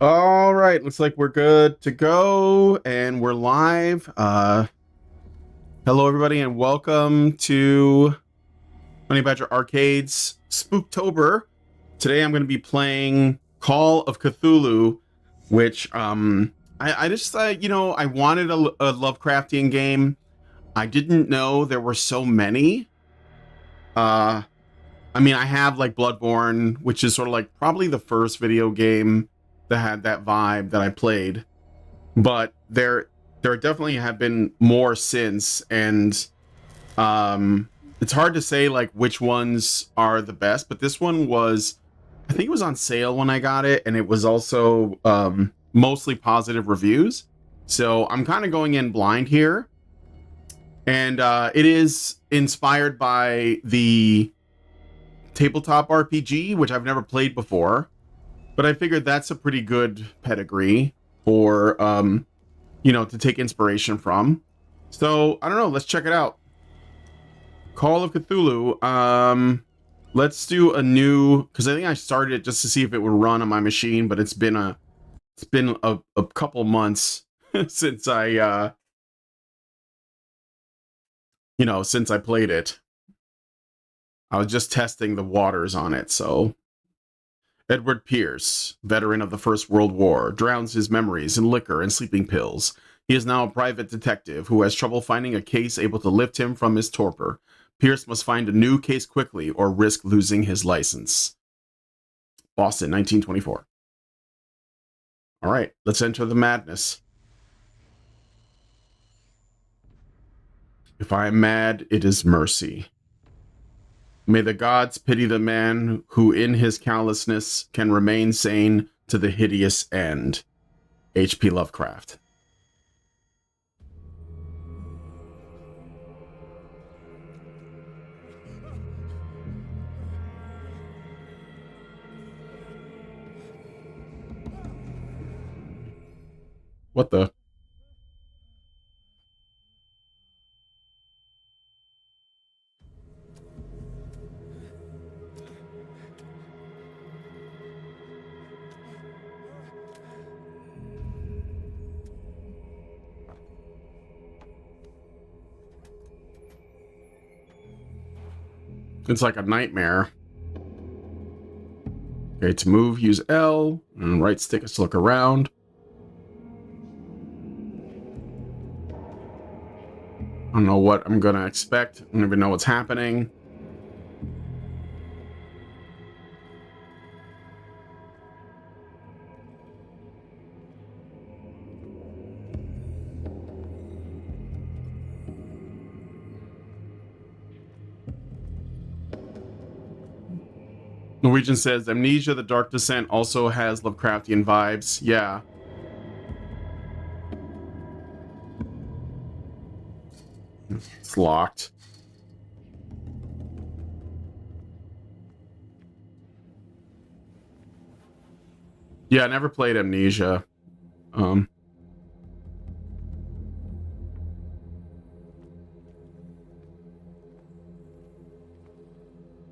All right, looks like we're good to go and we're live. Hello everybody and welcome to Honey Badger Arcade's Spooktober. Today I'm going to be playing Call of Cthulhu, which I just I wanted a Lovecraftian game. I didn't know there were so many. I mean, I have like Bloodborne, which is sort of like probably the first video game that had that vibe that I played, but there definitely have been more since, and it's hard to say like which ones are the best. But this one was, I think it was on sale when I got it, and it was also mostly positive reviews. So I'm kind of going in blind here, and it is inspired by the tabletop RPG, which I've never played before, but I figured that's a pretty good pedigree for to take inspiration from. So I don't know, let's check it out. Call of Cthulhu. Let's do a new, because I think I started it just to see if it would run on my machine, but it's been a couple months since I since I played it. I was just testing the waters on it. So Edward Pierce, veteran of the First World War, drowns his memories in liquor and sleeping pills. He is now a private detective who has trouble finding a case able to lift him from his torpor. Pierce must find a new case quickly or risk losing his license. Boston, 1924. All right, let's enter the madness. If I am mad, it is mercy. May the gods pity the man who in his callousness can remain sane to the hideous end. H.P. Lovecraft. What the? It's like a nightmare. Okay, to move, use L, and right stick is to look around. I don't know what I'm gonna expect. I don't even know what's happening. Norwegian says, Amnesia, The Dark Descent also has Lovecraftian vibes. Yeah. It's locked. Yeah, I never played Amnesia.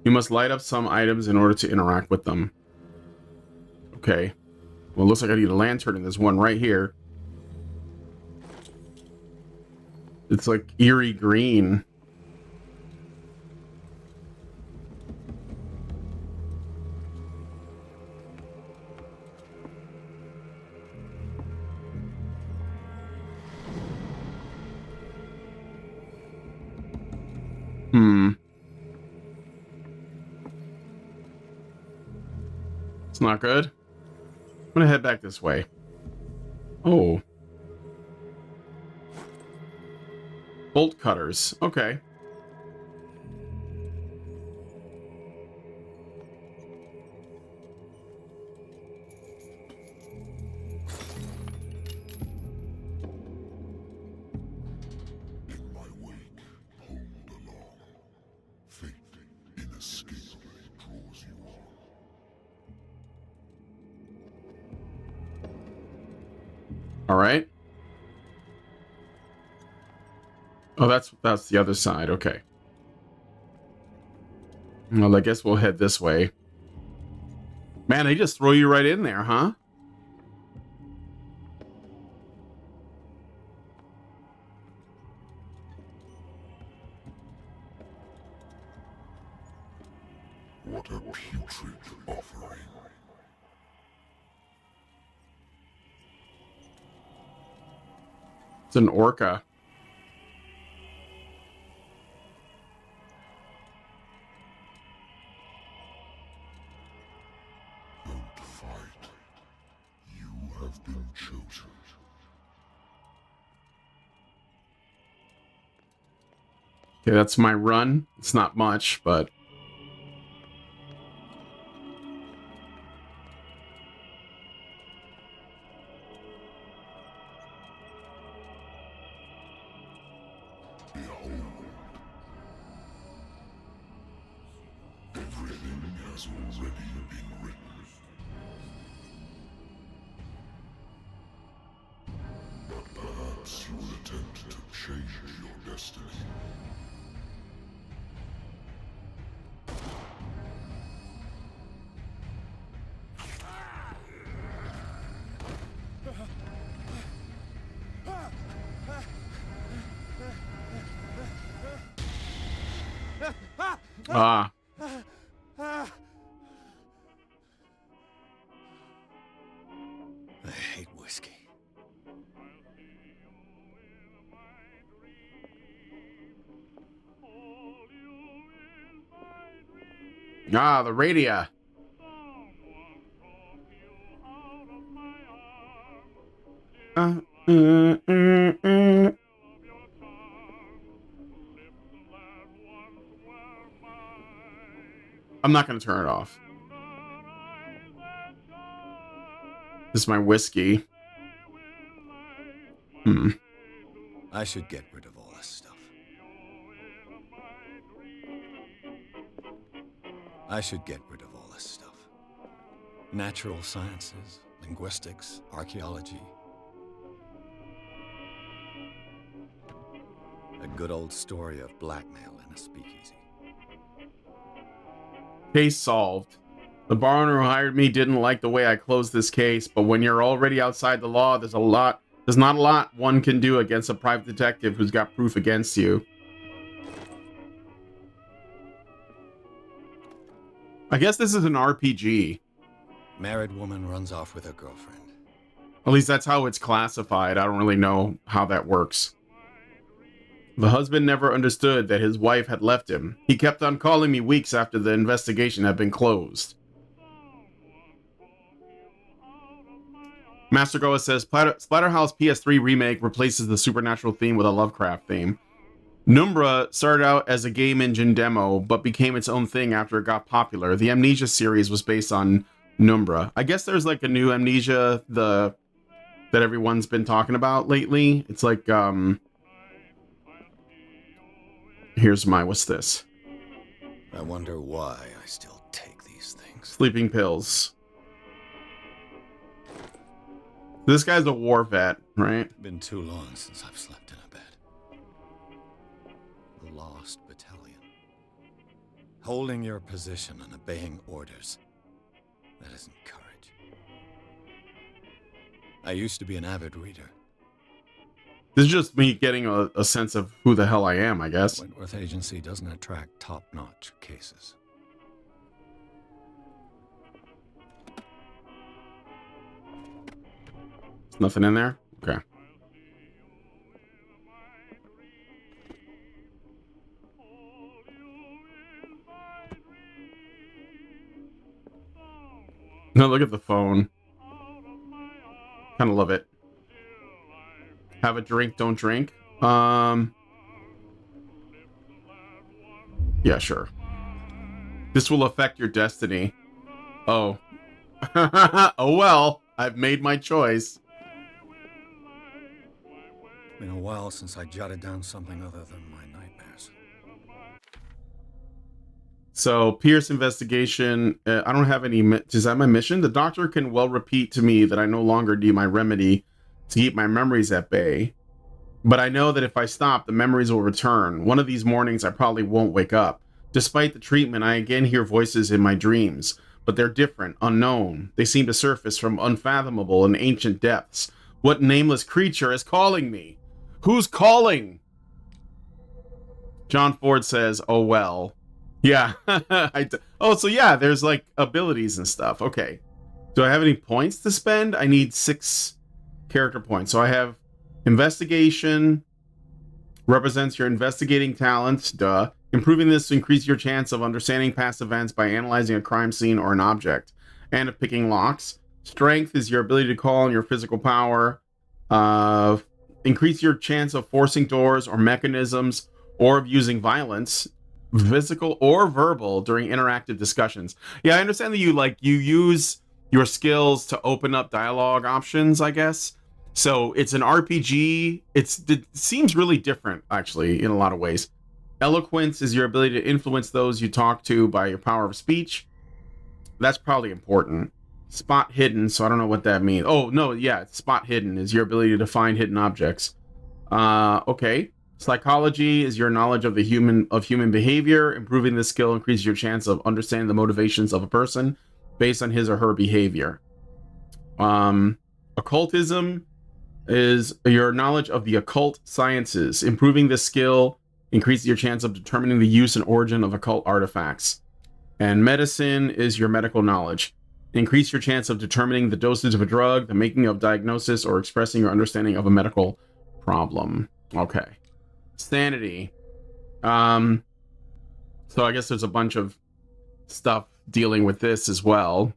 You must light up some items in order to interact with them. Okay. Well, it looks like I need a lantern, and there's one right here. It's like eerie green. It's not good. I'm gonna head back this way. Oh. Bolt cutters. Okay. All right. Oh, that's the other side. Okay. Well, I guess we'll head this way. Man, they just throw you right in there, huh? What a putrid offering. It's an orca. Don't fight. You have been chosen. Okay, that's my run. It's not much, but... Behold. Everything has already been written. But perhaps you will attempt to change your destiny. Ah. I hate whiskey. Ah, the radio. I'm not going to turn it off. This is my whiskey. I should get rid of all this stuff. I should get rid of all this stuff. Natural sciences, linguistics, archaeology. A good old story of blackmail in a speakeasy. Case solved. The bar owner who hired me didn't like the way I closed this case, but when you're already outside the law, there's not a lot one can do against a private detective who's got proof against you. I guess this is an RPG. Married woman runs off with her girlfriend. At least that's how it's classified. I don't really know how that works. The husband never understood that his wife had left him. He kept on calling me weeks after the investigation had been closed. Master Goa says, Splatterhouse PS3 remake replaces the supernatural theme with a Lovecraft theme. Numbra started out as a game engine demo, but became its own thing after it got popular. The Amnesia series was based on Numbra. I guess there's like a new Amnesia that everyone's been talking about lately. It's like, here's my, what's this? I wonder why I still take these things. Sleeping pills. This guy's a war vet, right? Been too long since I've slept in a bed. The Lost Battalion. Holding your position and obeying orders. That isn't courage. I used to be an avid reader. This is just me getting a sense of who the hell I am, I guess. Wentworth Agency doesn't attract top-notch cases. Nothing in there? Okay. No, look at the phone. Kind of love it. Have a drink, don't drink. Yeah, sure. This will affect your destiny. Oh. Oh well, I've made my choice. Been a while since I jotted down something other than my nightmares. So, Pierce investigation. I don't have any... Is that my mission? The doctor can well repeat to me that I no longer need my remedy to keep my memories at bay. But I know that if I stop, the memories will return. One of these mornings, I probably won't wake up. Despite the treatment, I again hear voices in my dreams. But they're different, unknown. They seem to surface from unfathomable and ancient depths. What nameless creature is calling me? Who's calling? John Ford says, oh well. Yeah. Oh, so yeah, there's like abilities and stuff. Okay. Do I have any points to spend? I need 6 character points. So I have investigation, represents your investigating talents. Duh. Improving this to increase your chance of understanding past events by analyzing a crime scene or an object, and of picking locks. Strength is your ability to call on your physical power. Increase your chance of forcing doors or mechanisms, or of using violence, physical or verbal, during interactive discussions. Yeah, I understand that you use your skills to open up dialogue options, I guess. So it's an RPG. It seems really different, actually, in a lot of ways. Eloquence is your ability to influence those you talk to by your power of speech. That's probably important. Spot hidden, so I don't know what that means. Oh, no, yeah, spot hidden is your ability to find hidden objects. Okay. Psychology is your knowledge of human behavior. Improving this skill increases your chance of understanding the motivations of a person based on his or her behavior. Occultism is your knowledge of the occult sciences. Improving this skill increases your chance of determining the use and origin of occult artifacts. And medicine is your medical knowledge. Increase your chance of determining the dosage of a drug, the making of diagnosis, or expressing your understanding of a medical problem. Okay. Sanity. So I guess there's a bunch of stuff dealing with this as well.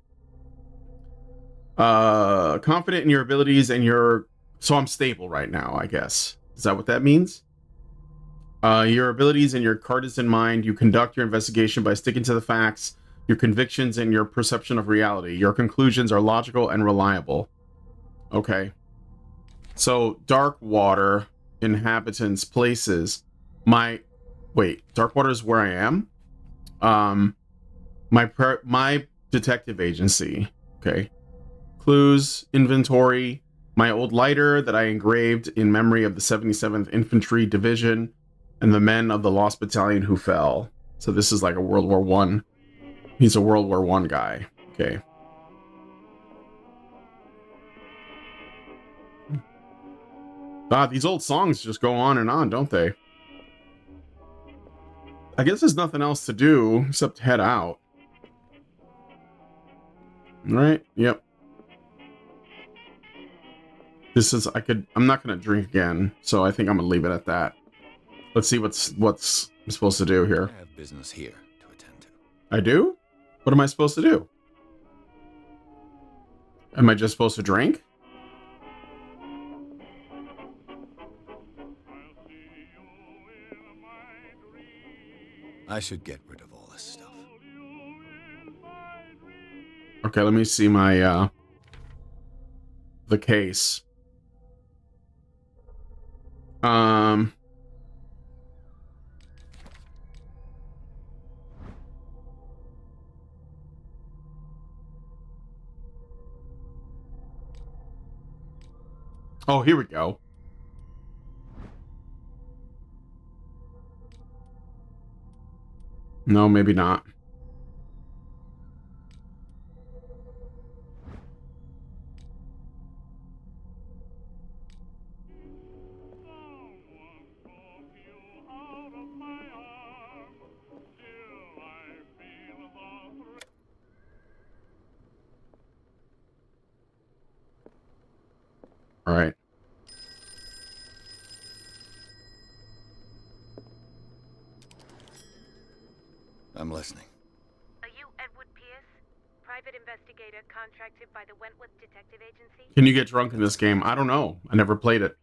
Confident in your abilities and so I'm stable right now, I guess. Is that what that means? Your abilities and your partisan mind. You conduct your investigation by sticking to the facts, your convictions, and your perception of reality. Your conclusions are logical and reliable. Okay. So, dark water, inhabitants, places. Dark water is where I am? My detective agency. Okay. Clues, inventory, my old lighter that I engraved in memory of the 77th Infantry Division and the men of the Lost Battalion who fell. So this is like a World War One. He's a World War One guy. Okay. These old songs just go on and on, don't they? I guess there's nothing else to do except head out. Right? Yep. I'm not gonna drink again, so I think I'm gonna leave it at that. Let's see what's I'm supposed to do here. I have business here to attend to. I do? What am I supposed to do? Am I just supposed to drink? I should get rid of all this stuff. Okay, let me see my the case. Oh, here we go. No, maybe not. All right. I'm listening. Are you Edward Pierce, private investigator contracted by the Wentworth Detective Agency? Can you get drunk in this game? I don't know. I never played it.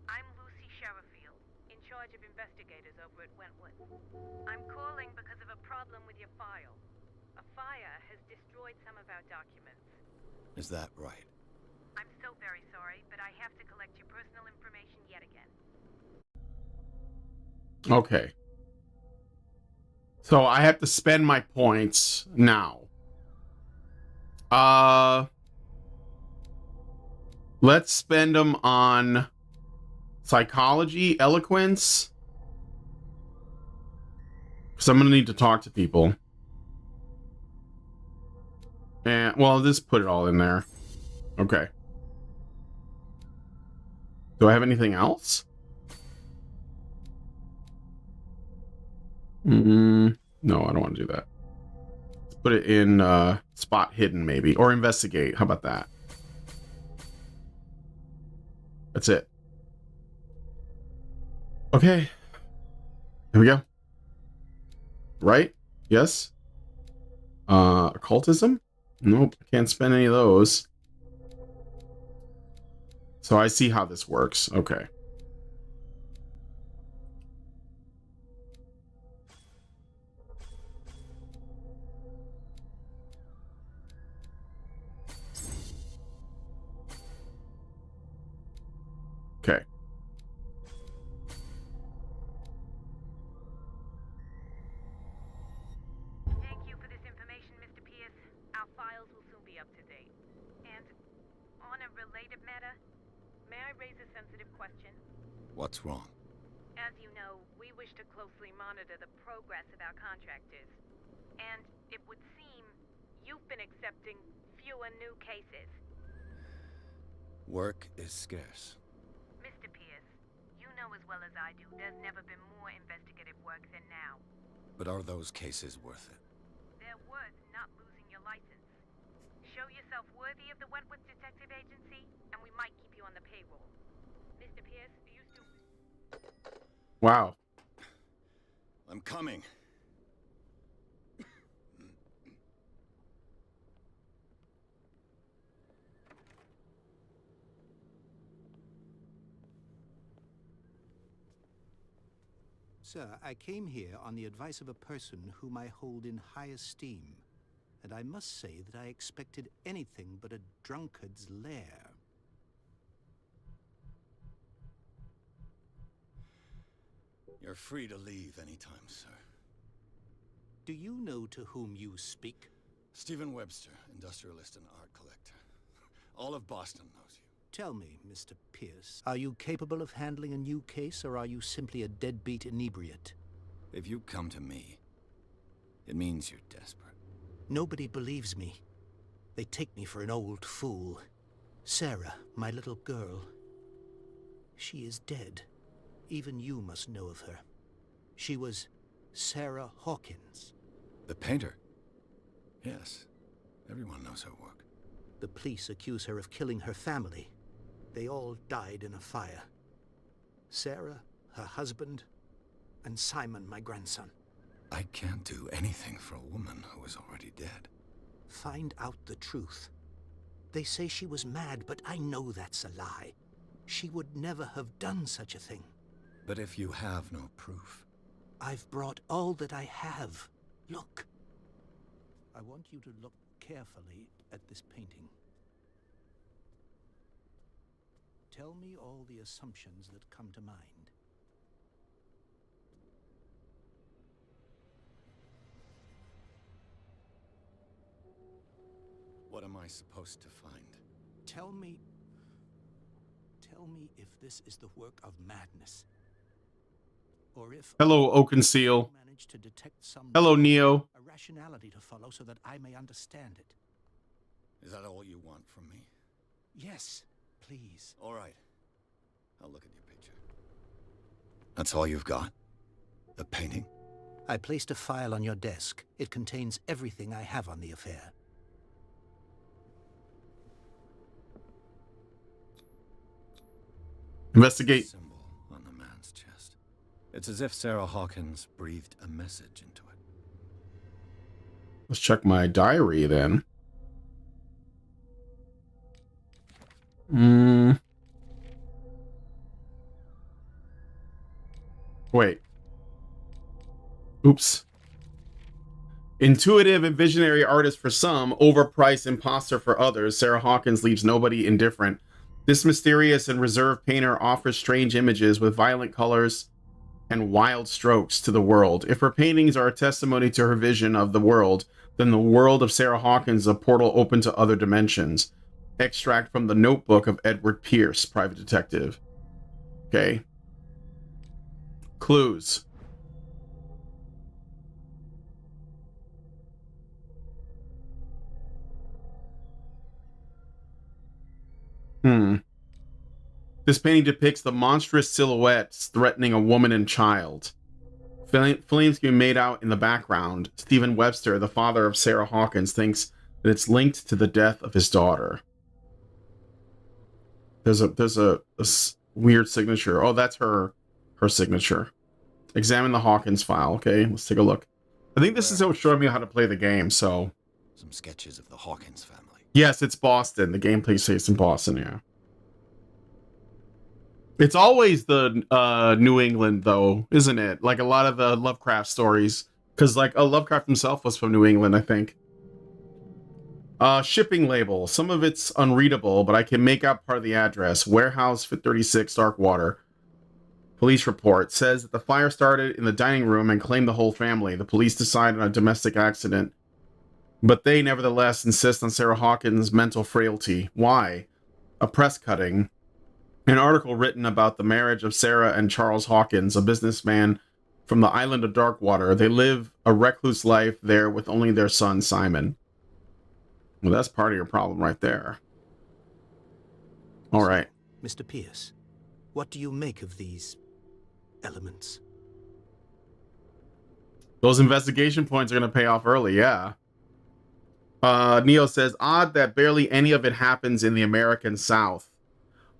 I'm Lucy Sherifield, in charge of investigators over at Wentworth. I'm calling because of a problem with your file. A fire has destroyed some of our documents. Is that right? I'm so very sorry, but I have to collect your personal information yet again. Okay. So I have to spend my points now. Let's spend them on psychology, eloquence. Because I'm going to need to talk to people. And, well, just put it all in there. Okay. Do I have anything else? No, I don't want to do that. Let's put it in spot hidden maybe, or investigate. How about that? That's it. Okay. Here we go. Right? Yes. Occultism? Nope. I can't spend any of those. So I see how this works. Okay. Okay. Thank you for this information, Mr. Pierce. Our files will soon be up to date. And on a related matter, may I raise a sensitive question? What's wrong? As you know, we wish to closely monitor the progress of our contractors. And it would seem you've been accepting fewer new cases. Work is scarce. Mr. Pierce, you know as well as I do, there's never been more investigative work than now. But are those cases worth it? They're worth not losing your license. Show yourself worthy of the Wentworth Detective Agency, and we might keep you on the payroll. Mr. Pierce, are you still... Wow. I'm coming. Sir, I came here on the advice of a person whom I hold in high esteem, and I must say that I expected anything but a drunkard's lair. You're free to leave anytime, sir. Do you know to whom you speak? Stephen Webster, industrialist and art collector. All of Boston knows you. Tell me, Mr. Pierce, are you capable of handling a new case, or are you simply a deadbeat inebriate? If you come to me, it means you're desperate. Nobody believes me. They take me for an old fool. Sarah, my little girl, she is dead. Even you must know of her. She was Sarah Hawkins. The painter? Yes. Everyone knows her work. The police accuse her of killing her family. They all died in a fire. Sarah, her husband, and Simon, my grandson. I can't do anything for a woman who is already dead. Find out the truth. They say she was mad, but I know that's a lie. She would never have done such a thing. But if you have no proof... I've brought all that I have. Look. I want you to look carefully at this painting. Tell me all the assumptions that come to mind. What am I supposed to find? Tell me if this is the work of madness. Or if Hello, Oakenseal. I manage to detect some Hello, Neo. a rationality to follow so that I may understand it. Is that all you want from me? Yes, please. All right. I'll look at your picture. That's all you've got? The painting? I placed a file on your desk. It contains everything I have on the affair. Investigate. Symbol on the man's chest. It's as if Sarah Hawkins breathed a message into it. Let's check my diary then. Wait. Oops. Intuitive and visionary artist for some, overpriced imposter for others, Sarah Hawkins leaves nobody indifferent. This mysterious and reserved painter offers strange images with violent colors and wild strokes to the world. If her paintings are a testimony to her vision of the world, then the world of Sarah Hawkins is a portal open to other dimensions. Extract from the notebook of Edward Pierce, private detective. Okay. Clues. This painting depicts the monstrous silhouettes threatening a woman and child. Flames can be made out in the background. Stephen Webster, the father of Sarah Hawkins, thinks that it's linked to the death of his daughter. There's a weird signature. Oh, that's her signature. Examine the Hawkins file. Okay, let's take a look. I think this is showing me how to play the game. So some sketches of the Hawkins family. Yes, it's Boston. The gameplay stays in Boston. Yeah. It's always the New England, though, isn't it? Like a lot of the Lovecraft stories, because like Lovecraft himself was from New England, I think. Shipping label. Some of it's unreadable, but I can make out part of the address. Warehouse 36, Darkwater. Police report says that the fire started in the dining room and claimed the whole family. The police decide on a domestic accident, but they nevertheless insist on Sarah Hawkins' mental frailty. Why? A press cutting. An article written about the marriage of Sarah and Charles Hawkins, a businessman from the island of Darkwater. They live a recluse life there with only their son, Simon. Well, that's part of your problem right there. All right. Mr. Pierce, what do you make of these elements? Those investigation points are going to pay off early, yeah. Neo says, odd that barely any of it happens in the American South.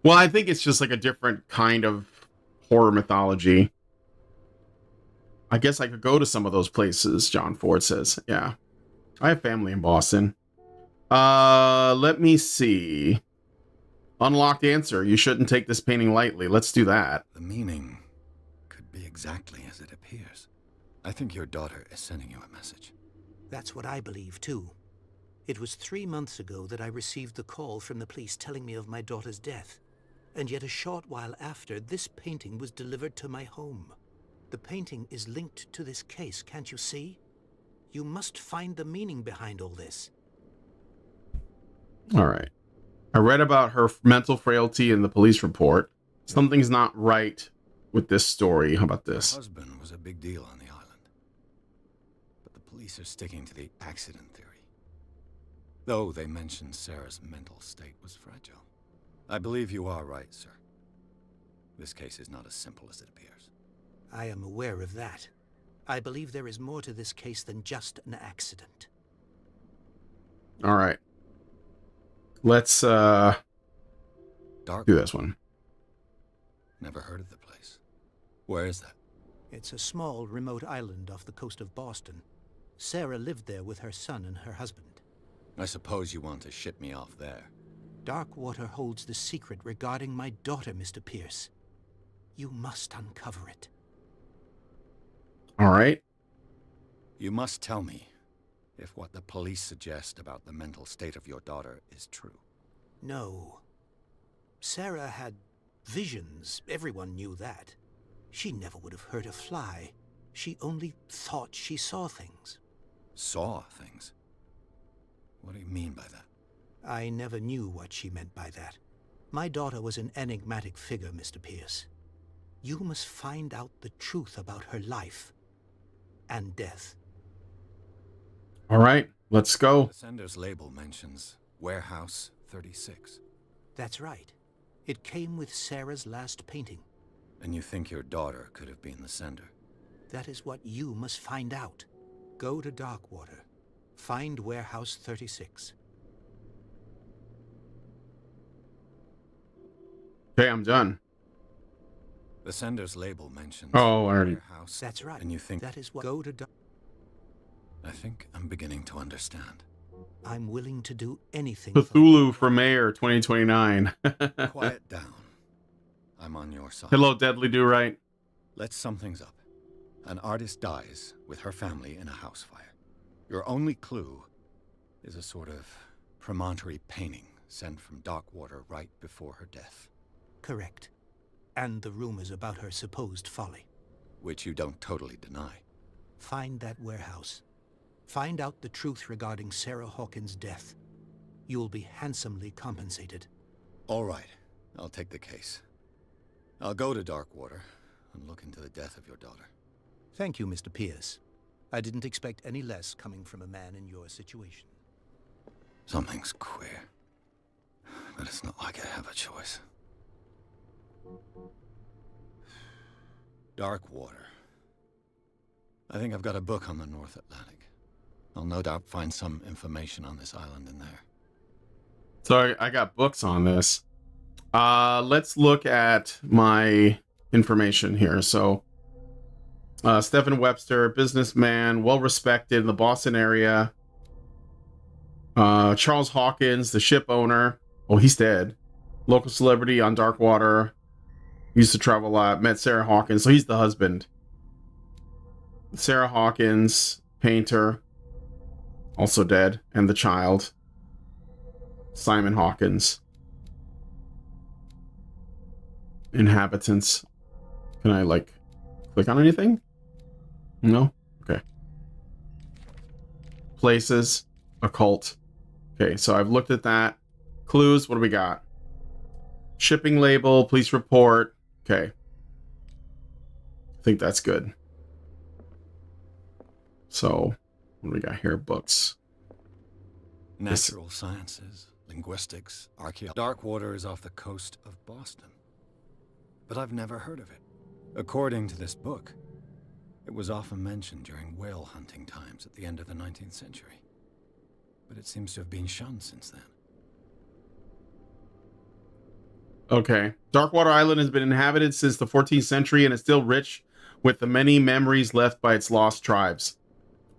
Well, I think it's just like a different kind of horror mythology. I guess I could go to some of those places, John Ford says. Yeah. I have family in Boston. Let me see. Unlocked answer. You shouldn't take this painting lightly. Let's do that. The meaning could be exactly as it appears. I think your daughter is sending you a message. That's what I believe, too. It was 3 months ago that I received the call from the police telling me of my daughter's death. And yet a short while after, this painting was delivered to my home. The painting is linked to this case, can't you see? You must find the meaning behind all this. All right. I read about her mental frailty in the police report. Something's not right with this story. How about this? Her husband was a big deal on the island. But the police are sticking to the accident theory. Though they mentioned Sarah's mental state was fragile. I believe you are right, sir. This case is not as simple as it appears. I am aware of that. I believe there is more to this case than just an accident. All right. Let's do this one. Never heard of the place. Where is that? It's a small, remote island off the coast of Boston. Sarah lived there with her son and her husband. I suppose you want to ship me off there. Darkwater holds the secret regarding my daughter, Mr. Pierce. You must uncover it. All right. You must tell me if what the police suggest about the mental state of your daughter is true. No. Sarah had visions. Everyone knew that. She never would have hurt a fly. She only thought she saw things. Saw things? What do you mean by that? I never knew what she meant by that. My daughter was an enigmatic figure, Mr. Pierce. You must find out the truth about her life and death. All right, let's go. The sender's label mentions Warehouse 36. That's right. It came with Sarah's last painting. And you think your daughter could have been the sender? That is what you must find out. Go to Darkwater. Find Warehouse 36. Okay, I'm done. The sender's label mentions Oh, I already. Warehouse. That's right. And you think... That is what... Go to I think I'm beginning to understand. I'm willing to do anything Cthulhu for Mayor 2029. Quiet down. I'm on your side. Hello, Deadly Do Right. Let's sum things up. An artist dies with her family in a house fire. Your only clue is a sort of promontory painting sent from Darkwater right before her death. Correct. And the rumors about her supposed folly. Which you don't totally deny. Find that warehouse. Find out the truth regarding Sarah Hawkins' death. You'll be handsomely compensated. All right. I'll take the case. I'll go to Darkwater and look into the death of your daughter. Thank you, Mr. Pierce. I didn't expect any less coming from a man in your situation. Something's queer. But it's not like I have a choice. Darkwater. I think I've got a book on the North Atlantic. I'll no doubt find some information on this island in there. So I got books on this. Let's look at my information here. So Stephen Webster, businessman, well respected in the Boston area. Charles Hawkins, the ship owner. Oh, he's dead. Local celebrity on dark water. Used to travel a lot. Met Sarah Hawkins. So he's the husband. Sarah Hawkins, painter. Also dead. And the child. Simon Hawkins. Inhabitants. Can I, like, click on anything? No? Okay. Places. Occult. Okay, so I've looked at that. Clues, what do we got? Shipping label, police report. Okay. I think that's good. So, what do we got here? Books. Natural sciences, linguistics, archaeology. Darkwater is off the coast of Boston. But I've never heard of it. According to this book, it was often mentioned during whale hunting times at the end of the 19th century. But it seems to have been shunned since then. Okay. Darkwater Island has been inhabited since the 14th century and is still rich with the many memories left by its lost tribes.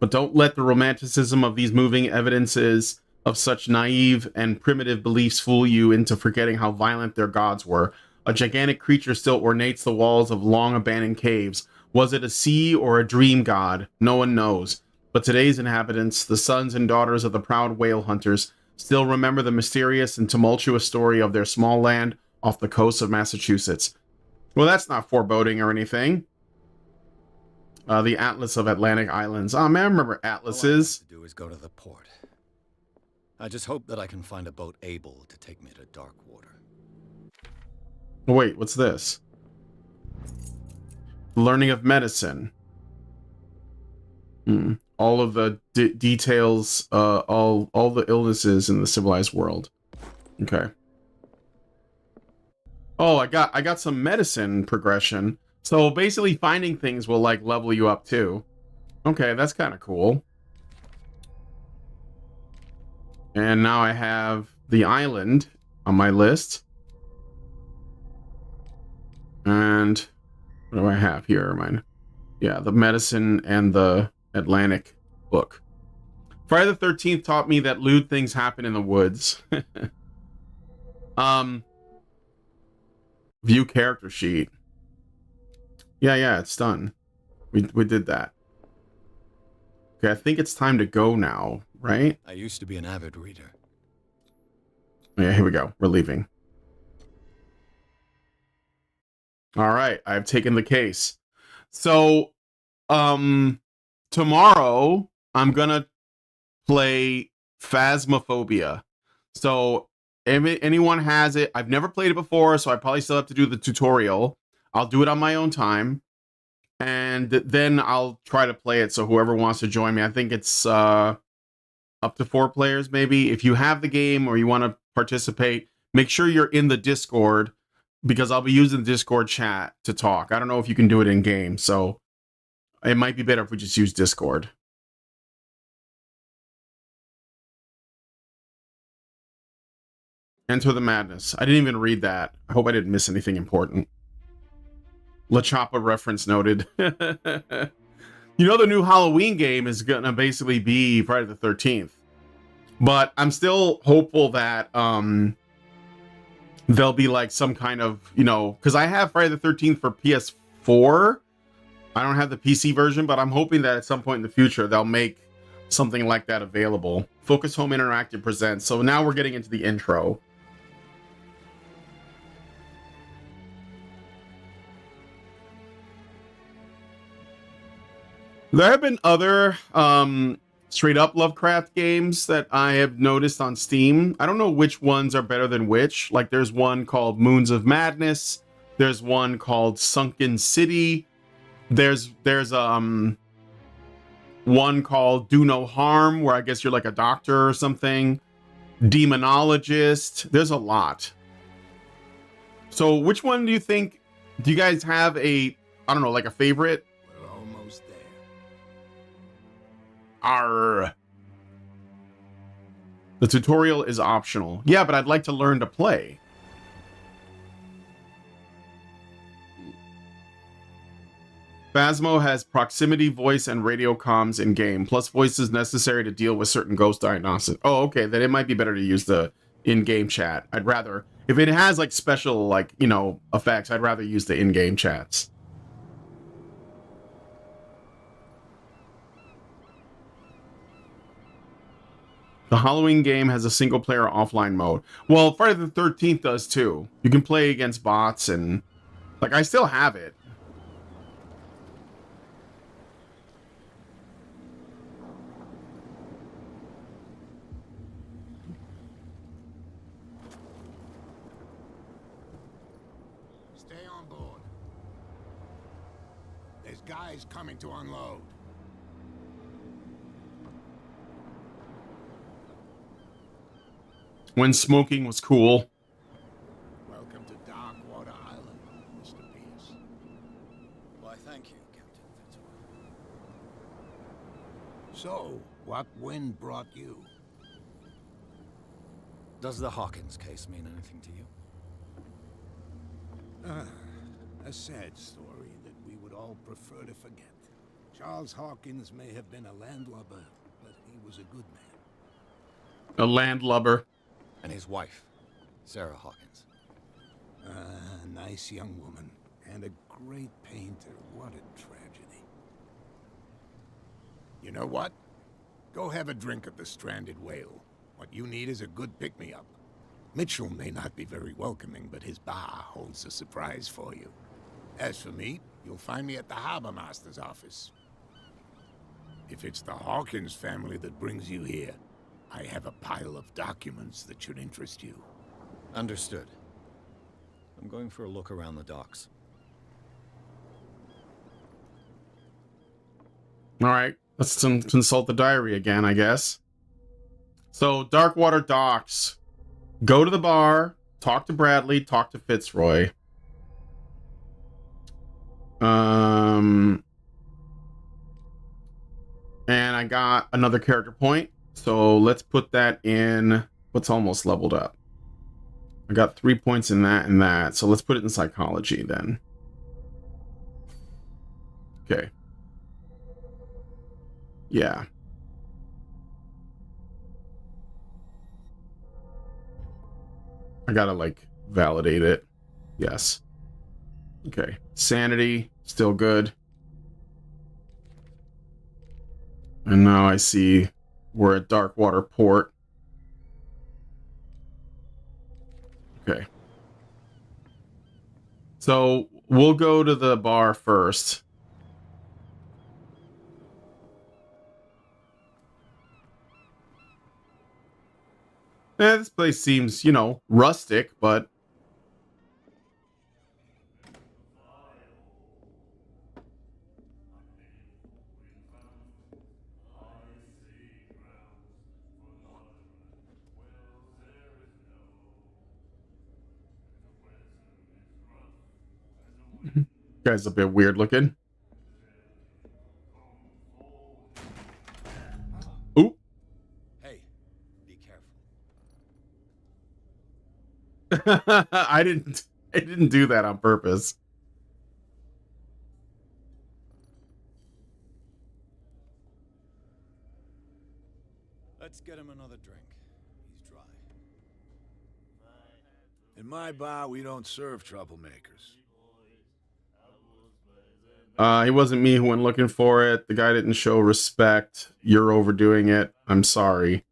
But don't let the romanticism of these moving evidences of such naive and primitive beliefs fool you into forgetting how violent their gods were. A gigantic creature still ornates the walls of long abandoned caves. Was it a sea or a dream god? No one knows. But today's inhabitants, the sons and daughters of the proud whale hunters, still remember the mysterious and tumultuous story of their small land off the coast of Massachusetts. Well, that's not foreboding or anything. The Atlas of Atlantic Islands. Oh, man, I remember atlases. All I have to do is go to the port. I just hope that I can find a boat able to take me to Darkwater. Wait, what's this? Learning of medicine. All of the details, all the illnesses in the civilized world. Okay. Oh, I got some medicine progression. So basically finding things will like level you up too. Okay, that's kind of cool. And now I have the island on my list. And what do I have here? Mine. Yeah, the medicine and the Atlantic book. Friday the 13th taught me that lewd things happen in the woods. View character sheet. Yeah, it's done. We did that. Okay, I think it's time to go now, right? I used to be an avid reader. Yeah, here we go. We're leaving. All right, I've taken the case. So, tomorrow I'm gonna play Phasmophobia. So if anyone has it, I've never played it before, so I probably still have to do the tutorial. I'll do it on my own time, and then I'll try to play it. So whoever wants to join me, I think it's up to 4 players maybe. If you have the game or you want to participate, make sure you're in the Discord, because I'll be using the Discord chat to talk. I don't know if you can do it in game, so it might be better if we just use Discord. Enter the Madness. I didn't even read that. I hope I didn't miss anything important. La Choppa reference noted. You know, the new Halloween game is gonna basically be Friday the 13th. But I'm still hopeful that there'll be like some kind of, you know, because I have Friday the 13th for PS4. I don't have the PC version, but I'm hoping that at some point in the future they'll make something like that available. Focus Home Interactive presents. So now we're getting into the intro. There have been other straight up Lovecraft games that I have noticed on Steam. I don't know which ones are better than which. Like there's one called Moons of Madness. There's one called Sunken City. There's one called Do No Harm, where I guess you're like a doctor or something. Demonologist. There's a lot. So which one do you think, do you guys have a, I don't know, like a favorite? We're almost there. Arr. The tutorial is optional. Yeah, but I'd like to learn to play. Phasmo has proximity, voice, and radio comms in-game, plus voices necessary to deal with certain ghost diagnostics. Oh, okay, then it might be better to use the in-game chat. I'd rather, if it has like special, like, you know, effects, I'd rather use the in-game chats. The Halloween game has a single-player offline mode. Well, Friday the 13th does too. You can play against bots and, like, I still have it. Stay on board. There's guys coming to unload. When smoking was cool. Welcome to Darkwater Island, Mr. Pierce. Why, thank you, Captain Fitzroy. So, what wind brought you? Does the Hawkins case mean anything to you? A sad story that we would all prefer to forget. Charles Hawkins may have been a landlubber, but he was a good man. A landlubber. And his wife, Sarah Hawkins. A nice young woman, and a great painter. What a tragedy. You know what? Go have a drink at the Stranded Whale. What you need is a good pick-me-up. Mitchell may not be very welcoming, but his bar holds a surprise for you. As for me, you'll find me at the Harbor Master's office. If it's the Hawkins family that brings you here, I have a pile of documents that should interest you. Understood. I'm going for a look around the docks. All right, let's consult the diary again, I guess. So, Darkwater Docks. Go to the bar, talk to Bradley, talk to Fitzroy. And I got another character point. So let's put that in what's almost leveled up. I got 3 points in that and that. So let's put it in psychology then. Okay. Yeah. I gotta like validate it. Yes. Okay. Sanity, still good. And now I see we're at Darkwater Port. Okay. So we'll go to the bar first. This place seems, you know, rustic, but guy's a bit weird looking. Ooh. Hey, be careful. I didn't do that on purpose. Let's get him another drink. He's dry. In my bar, we don't serve troublemakers. It wasn't me who went looking for it. The guy didn't show respect. You're overdoing it. I'm sorry.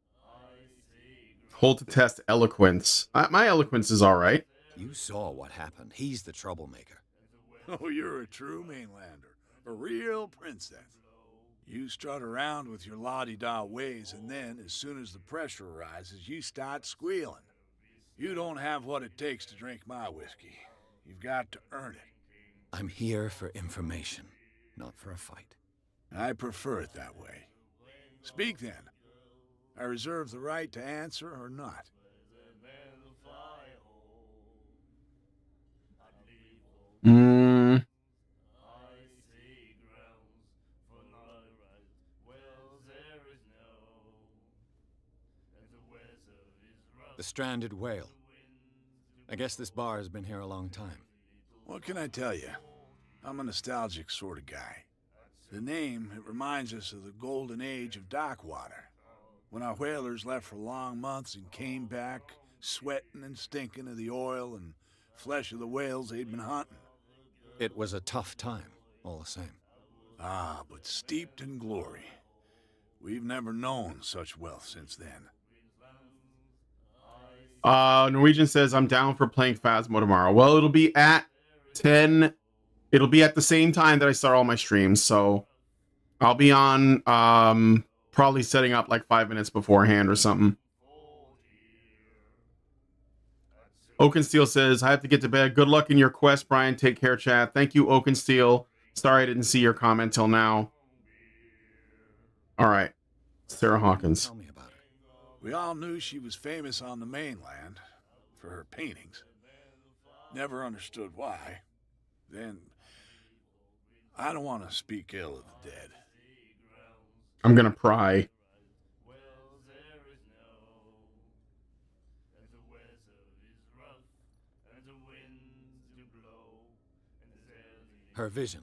Hold to test eloquence. My eloquence is all right. You saw what happened. He's the troublemaker. Oh, you're a true mainlander. A real princess. You strut around with your la-di-da ways, and then, as soon as the pressure rises, you start squealing. You don't have what it takes to drink my whiskey. You've got to earn it. I'm here for information, not for a fight. I prefer it that way. Speak then. I reserve the right to answer or not. The stranded whale. I guess this bar has been here a long time. What can I tell you? I'm a nostalgic sort of guy. The name, it reminds us of the golden age of dockwater, when our whalers left for long months and came back sweating and stinking of the oil and flesh of the whales they'd been hunting. It was a tough time, all the same. Ah, but steeped in glory. We've never known such wealth since then. Norwegian says, I'm down for playing Phasmo tomorrow. Well, it'll be at 10. It'll be at the same time that I start all my streams, so I'll be on probably setting up like 5 minutes beforehand or something. Oakensteel says, I have to get to bed. Good luck in your quest, Brian. Take care, chat. Thank you, Oakensteel. Sorry I didn't see your comment till now. All right. Sarah Hawkins. Tell me about her. We all knew she was famous on the mainland for her paintings. Never understood why. Then, I don't want to speak ill of the dead. I'm gonna pry. Her vision.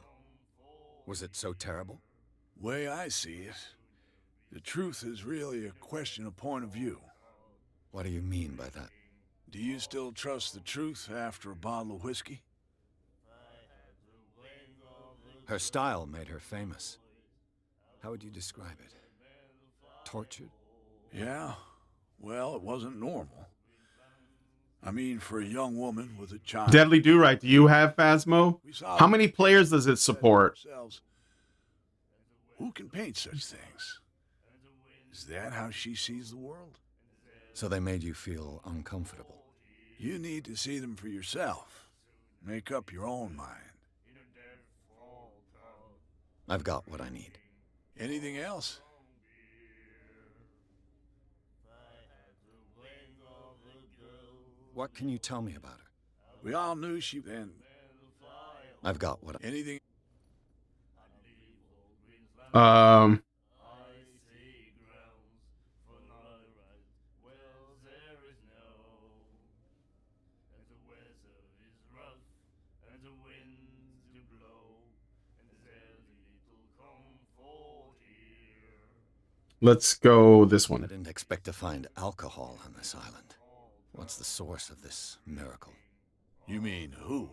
Was it so terrible? Way I see it, the truth is really a question of point of view. What do you mean by that? Do you still trust the truth after a bottle of whiskey? Her style made her famous. How would you describe it? Tortured? Yeah, well, it wasn't normal. I mean, for a young woman with a child. Deadly Do-Right, do you have Phasmo? How many players does it support? Who can paint such things? Is that how she sees the world? So they made you feel uncomfortable. You need to see them for yourself. Make up your own mind. I've got what I need. Anything else? What can you tell me about her? We all knew she then. I've got what I... Anything? Let's go this I one. didn't expect to find alcohol on this island. What's the source of this miracle? You mean who?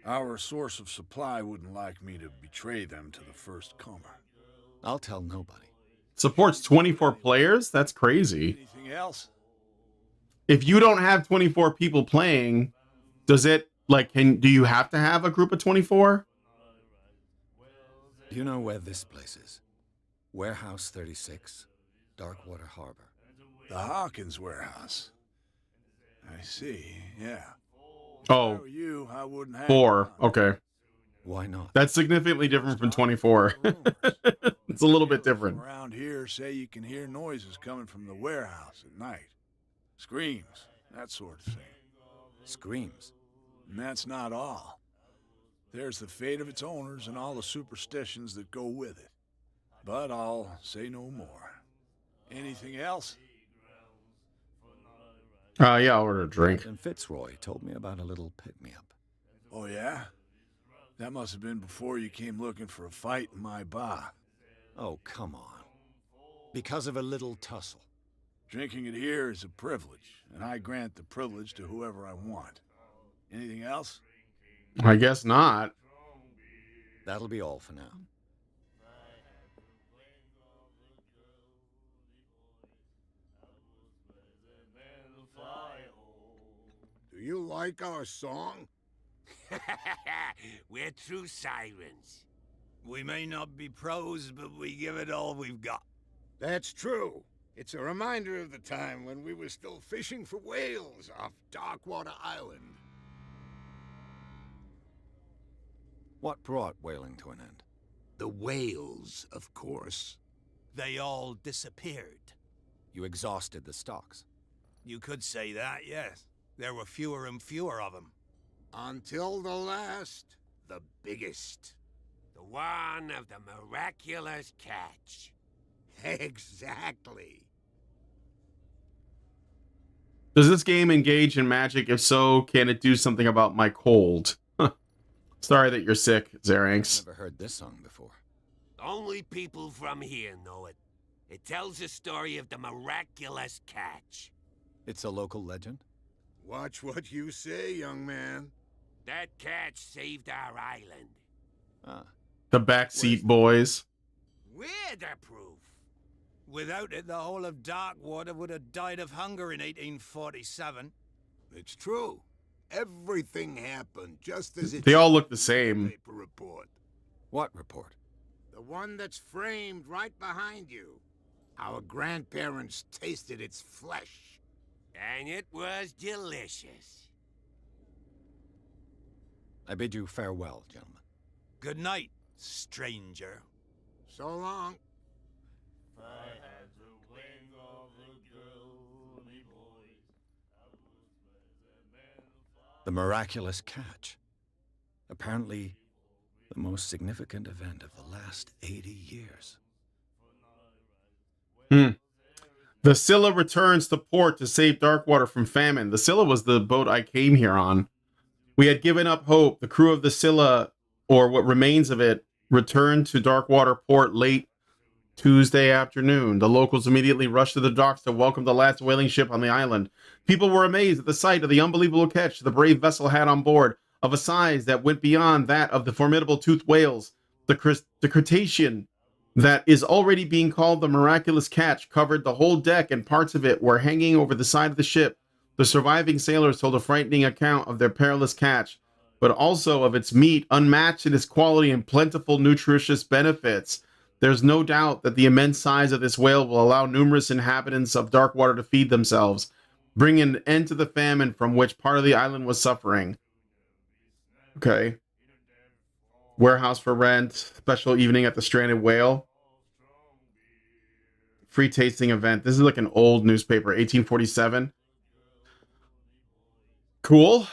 Our source of supply wouldn't like me to betray them to the first comer. I'll tell nobody. Supports 24 players? That's crazy. Anything else? If you don't have 24 people playing, does it, like, do you have to have a group of 24? Do you know where this place is? Warehouse 36, Darkwater Harbor. The Hawkins warehouse. I see, yeah. Oh, If I were you, I wouldn't have 4. one. Okay. Why not? That's significantly different from 24. It's a little bit different. Around here say you can hear noises coming from the warehouse at night. Screams, that sort of thing. Screams. And that's not all. There's the fate of its owners and all the superstitions that go with it. But I'll say no more. Anything else? Yeah, I'll order a drink. And Fitzroy told me about a little pick-me-up. Oh, yeah? That must have been before you came looking for a fight in my bar. Oh, come on. Because of a little tussle. Drinking it here is a privilege, and I grant the privilege to whoever I want. Anything else? I guess not. That'll be all for now. Do you like our song? We're true sirens. We may not be pros, but we give it all we've got. That's true. It's a reminder of the time when we were still fishing for whales off Darkwater Island. What brought whaling to an end? The whales, of course. They all disappeared. You exhausted the stocks. You could say that, yes. There were fewer and fewer of them. Until the last, the biggest. The one of the miraculous catch. Exactly. Does this game engage in magic? If so, can it do something about my cold? Sorry that you're sick, Xerax. Never heard this song before. Only people from here know it. It tells the story of the miraculous catch. It's a local legend? Watch what you say, young man. That catch saved our island. Ah, The backseat boys. We're the proof. Without it, the whole of Darkwater would have died of hunger in 1847. It's true. Everything happened just as it They all look said the in same. paper report. what report? The one that's framed right behind you. Our grandparents tasted its flesh. And it was delicious. I bid you farewell, gentlemen. Good night, stranger. So long. The miraculous catch. Apparently, the most significant event of the last 80 years. The Scylla returns to port to save Darkwater from famine. The Scylla was the boat I came here on. We had given up hope. The crew of the Scylla, or what remains of it, returned to Darkwater port late Tuesday afternoon. The locals immediately rushed to the docks to welcome the last whaling ship on the island. People were amazed at the sight of the unbelievable catch the brave vessel had on board, of a size that went beyond that of the formidable toothed whales. The Cretacean that is already being called the miraculous catch covered the whole deck, and parts of it were hanging over the side of the ship. The surviving sailors told a frightening account of their perilous catch, but also of its meat, unmatched in its quality and plentiful nutritious benefits. There's no doubt that the immense size of this whale will allow numerous inhabitants of Darkwater to feed themselves, bring an end to the famine from which part of the island was suffering. Okay. Warehouse for rent, special evening at the Stranded Whale. Free tasting event. This is like an old newspaper, 1847. Cool.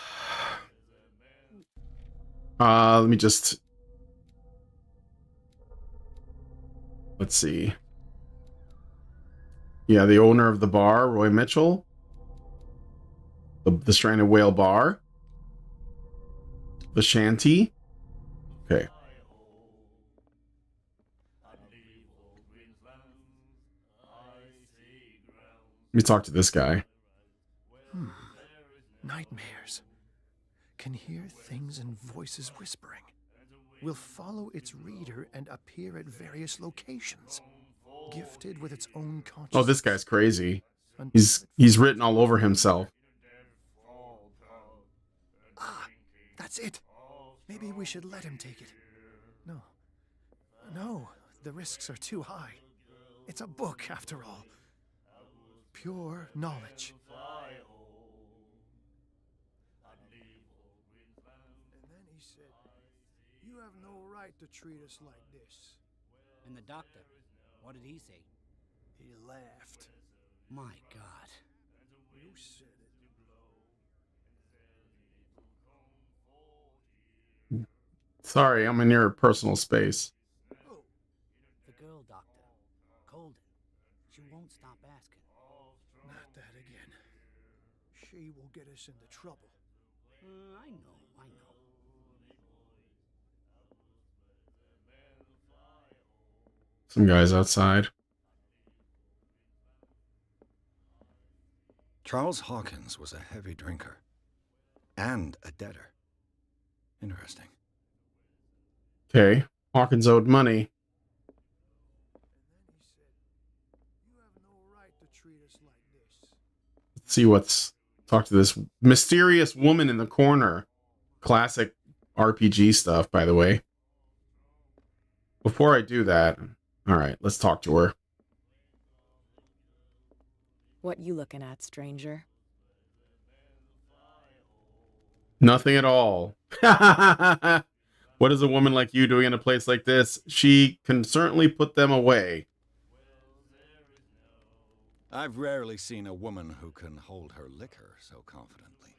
Let me just... Let's see. Yeah, the owner of the bar, Roy Mitchell. The Stranded Whale Bar. The Shanty. Okay. Let me talk to this guy. Nightmares. Can hear things and voices whispering. Will follow its reader and appear at various locations. Gifted with its own consciousness. Oh, this guy's crazy. He's written all over himself. Ah, that's it. Maybe we should let him take it. No. No, the risks are too high. It's a book, after all. Pure knowledge. And then he said, "You have no right to treat us like this." And the doctor, what did he say? He laughed. My God. You said it. Sorry, I'm in your personal space. Oh, the girl doctor, Colden. She won't stop asking. Not that again. She will get us into trouble. I know. Some guys outside. Charles Hawkins was a heavy drinker and a debtor. Interesting. Okay. Hawkins owed money. And then he said, "You have no right to treat us like this." Let's see what's... Talk to this mysterious woman in the corner. Classic RPG stuff, by the way. Before I do that... Alright, let's talk to her. What you looking at, stranger? Nothing at all. What is a woman like you doing in a place like this? She can certainly put them away. I've rarely seen a woman who can hold her liquor so confidently.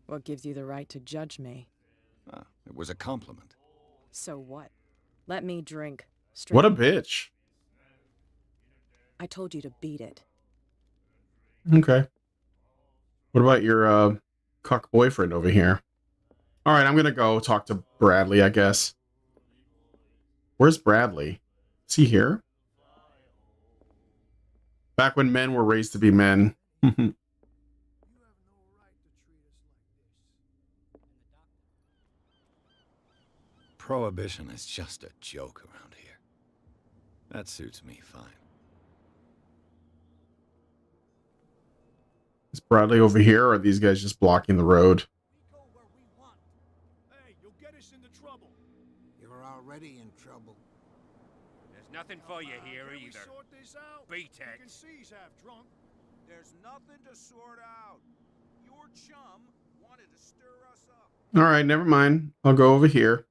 What gives you the right to judge me? Ah, it was a compliment. So what? Let me drink. What a bitch. I told you to beat it. Okay. What about your cuck boyfriend over here? All right, I'm gonna go talk to Bradley, I guess. Where's Bradley? Is he here? Back when men were raised to be men. Prohibition is just a joke around here. That suits me fine. Is Bradley over here, or are these guys just blocking the road? Hey, you'll get us into trouble. You're already in trouble. There's nothing for you here Can we either. sort this out? Beat You it. can see he's half drunk. There's nothing to sort out. Your chum wanted to stir us up. All right, never mind. I'll go over here.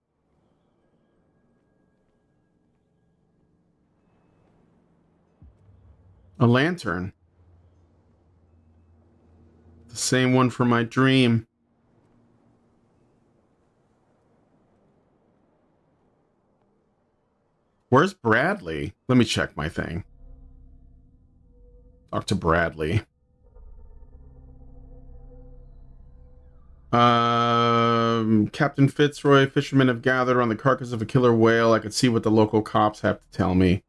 A lantern. The same one from my dream. Where's Bradley? Let me check my thing. Talk to Bradley. Captain Fitzroy, fishermen have gathered around the carcass of a killer whale. I could see what the local cops have to tell me.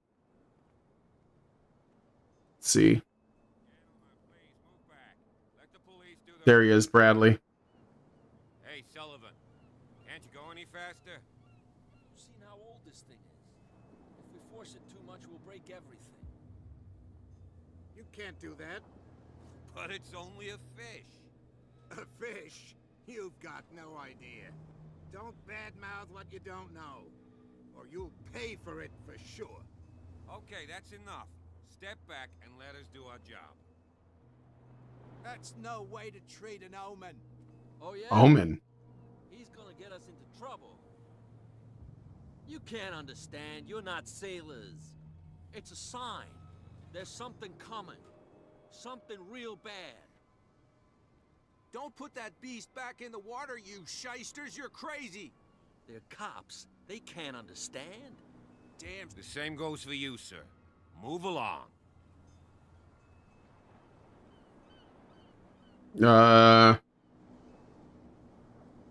Let's see. There he is, Bradley. Hey, Sullivan. Can't you go any faster? You've seen how old this thing is. If we force it too much, we'll break everything. You can't do that. But it's only a fish. A fish? You've got no idea. Don't badmouth what you don't know, or you'll pay for it for sure. Okay, that's enough. Step back and let us do our job. That's no way to treat an omen. Oh yeah? Omen. He's gonna get us into trouble. You can't understand. You're not sailors. It's a sign. There's something coming. Something real bad. Don't put that beast back in the water, you shysters. You're crazy. They're cops. They can't understand. Damn. The same goes for you, sir. Move along.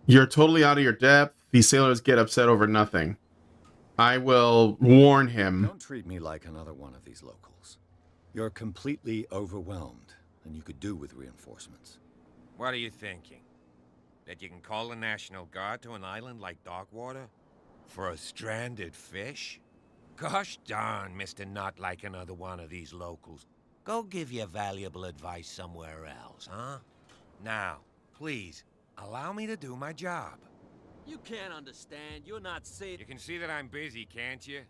You're totally out of your depth. These sailors get upset over nothing. I will warn him. Don't treat me like another one of these locals. You're completely overwhelmed, and you could do with reinforcements. What are you thinking? That you can call the National Guard to an island like Darkwater? For a stranded fish? Gosh darn, Mr. Not like another one of these locals. Go give your valuable advice somewhere else, huh? Now, please, allow me to do my job. You can't understand. You're not sailors. You can see that I'm busy, can't you?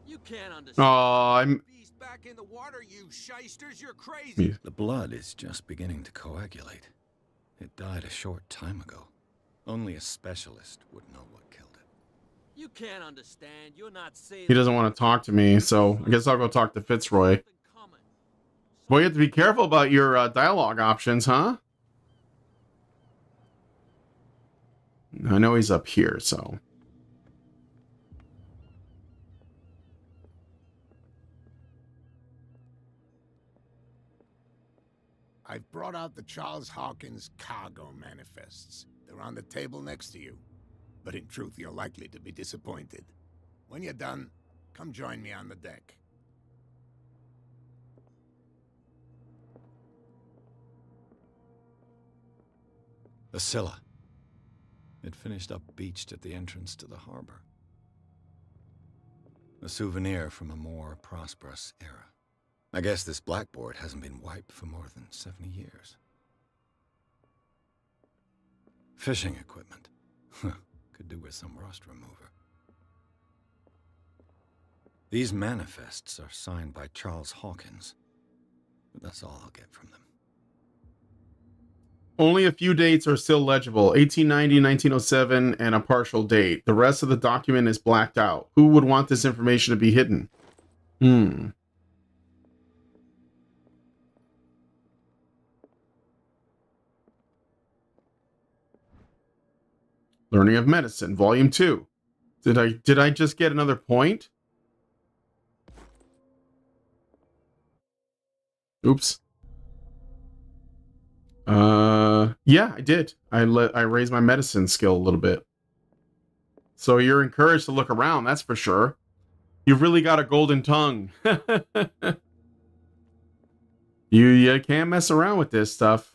You can't understand. Oh, I'm... Beast back in the water, you shysters. You're crazy. The blood is just beginning to coagulate. It died a short time ago. Only a specialist would know what killed it. You can't understand. You're not sailors. He doesn't want to talk to me, so I guess I'll go talk to Fitzroy. Boy, you have to be careful about your dialogue options, huh? I know he's up here, so... I've brought out the Charles Hawkins cargo manifests. They're on the table next to you. But in truth, you're likely to be disappointed. When you're done, come join me on the deck. The Scylla. It finished up beached at the entrance to the harbor. A souvenir from a more prosperous era. I guess this blackboard hasn't been wiped for more than 70 years. Fishing equipment. Could do with some rust remover. These manifests are signed by Charles Hawkins, but that's all I'll get from them. Only a few dates are still legible. 1890, 1907, and a partial date. The rest of the document is blacked out. Who would want this information to be hidden? Learning of Medicine, Volume 2. Did I just get another point? Oops. Yeah, I did. I raised my medicine skill a little bit. So you're encouraged to look around, that's for sure. You've really got a golden tongue. You can't mess around with this stuff.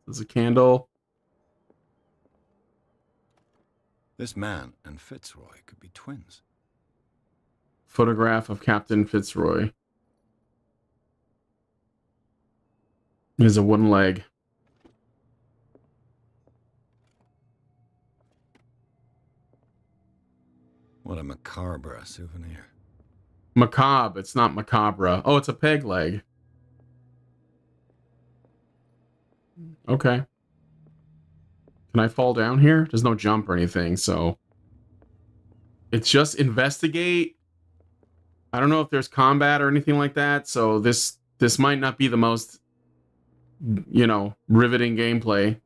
There's a candle. This man and Fitzroy could be twins. Photograph of Captain Fitzroy. He has a wooden leg. What a macabre souvenir. Macabre. It's not macabre. Oh, it's a peg leg. Okay. Can I fall down here? There's no jump or anything, so... It's just investigate. I don't know if there's combat or anything like that, so this might not be the most, you know, riveting gameplay.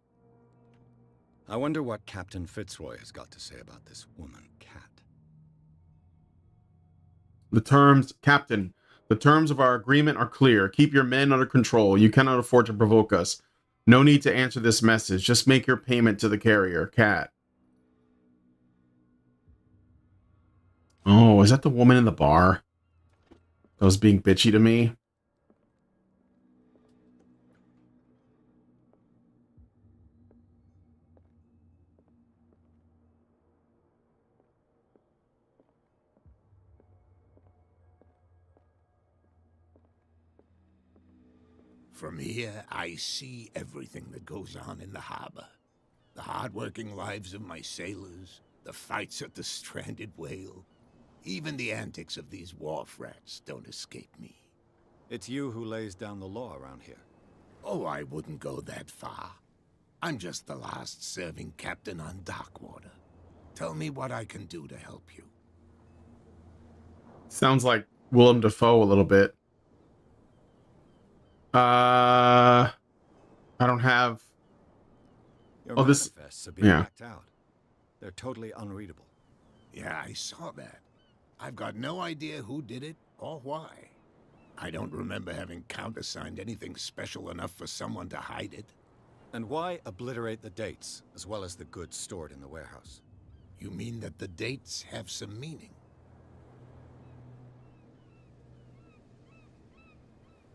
I wonder what Captain Fitzroy has got to say about this woman, Cat. The terms, Captain, the terms of our agreement are clear. Keep your men under control. You cannot afford to provoke us. No need to answer this message. Just make your payment to the carrier, Cat. Oh, is that the woman in the bar that was being bitchy to me? From here, I see everything that goes on in the harbor. The hard-working lives of my sailors, the fights at the stranded whale. Even the antics of these wharf rats don't escape me. It's you who lays down the law around here. Oh, I wouldn't go that far. I'm just the last serving captain on Darkwater. Tell me what I can do to help you. Sounds like Willem Dafoe a little bit. I don't have... Your manifests are being blacked out. They're totally unreadable. Yeah, I saw that. I've got no idea who did it or why. I don't remember having countersigned anything special enough for someone to hide it. And why obliterate the dates, as well as the goods stored in the warehouse? You mean that the dates have some meaning?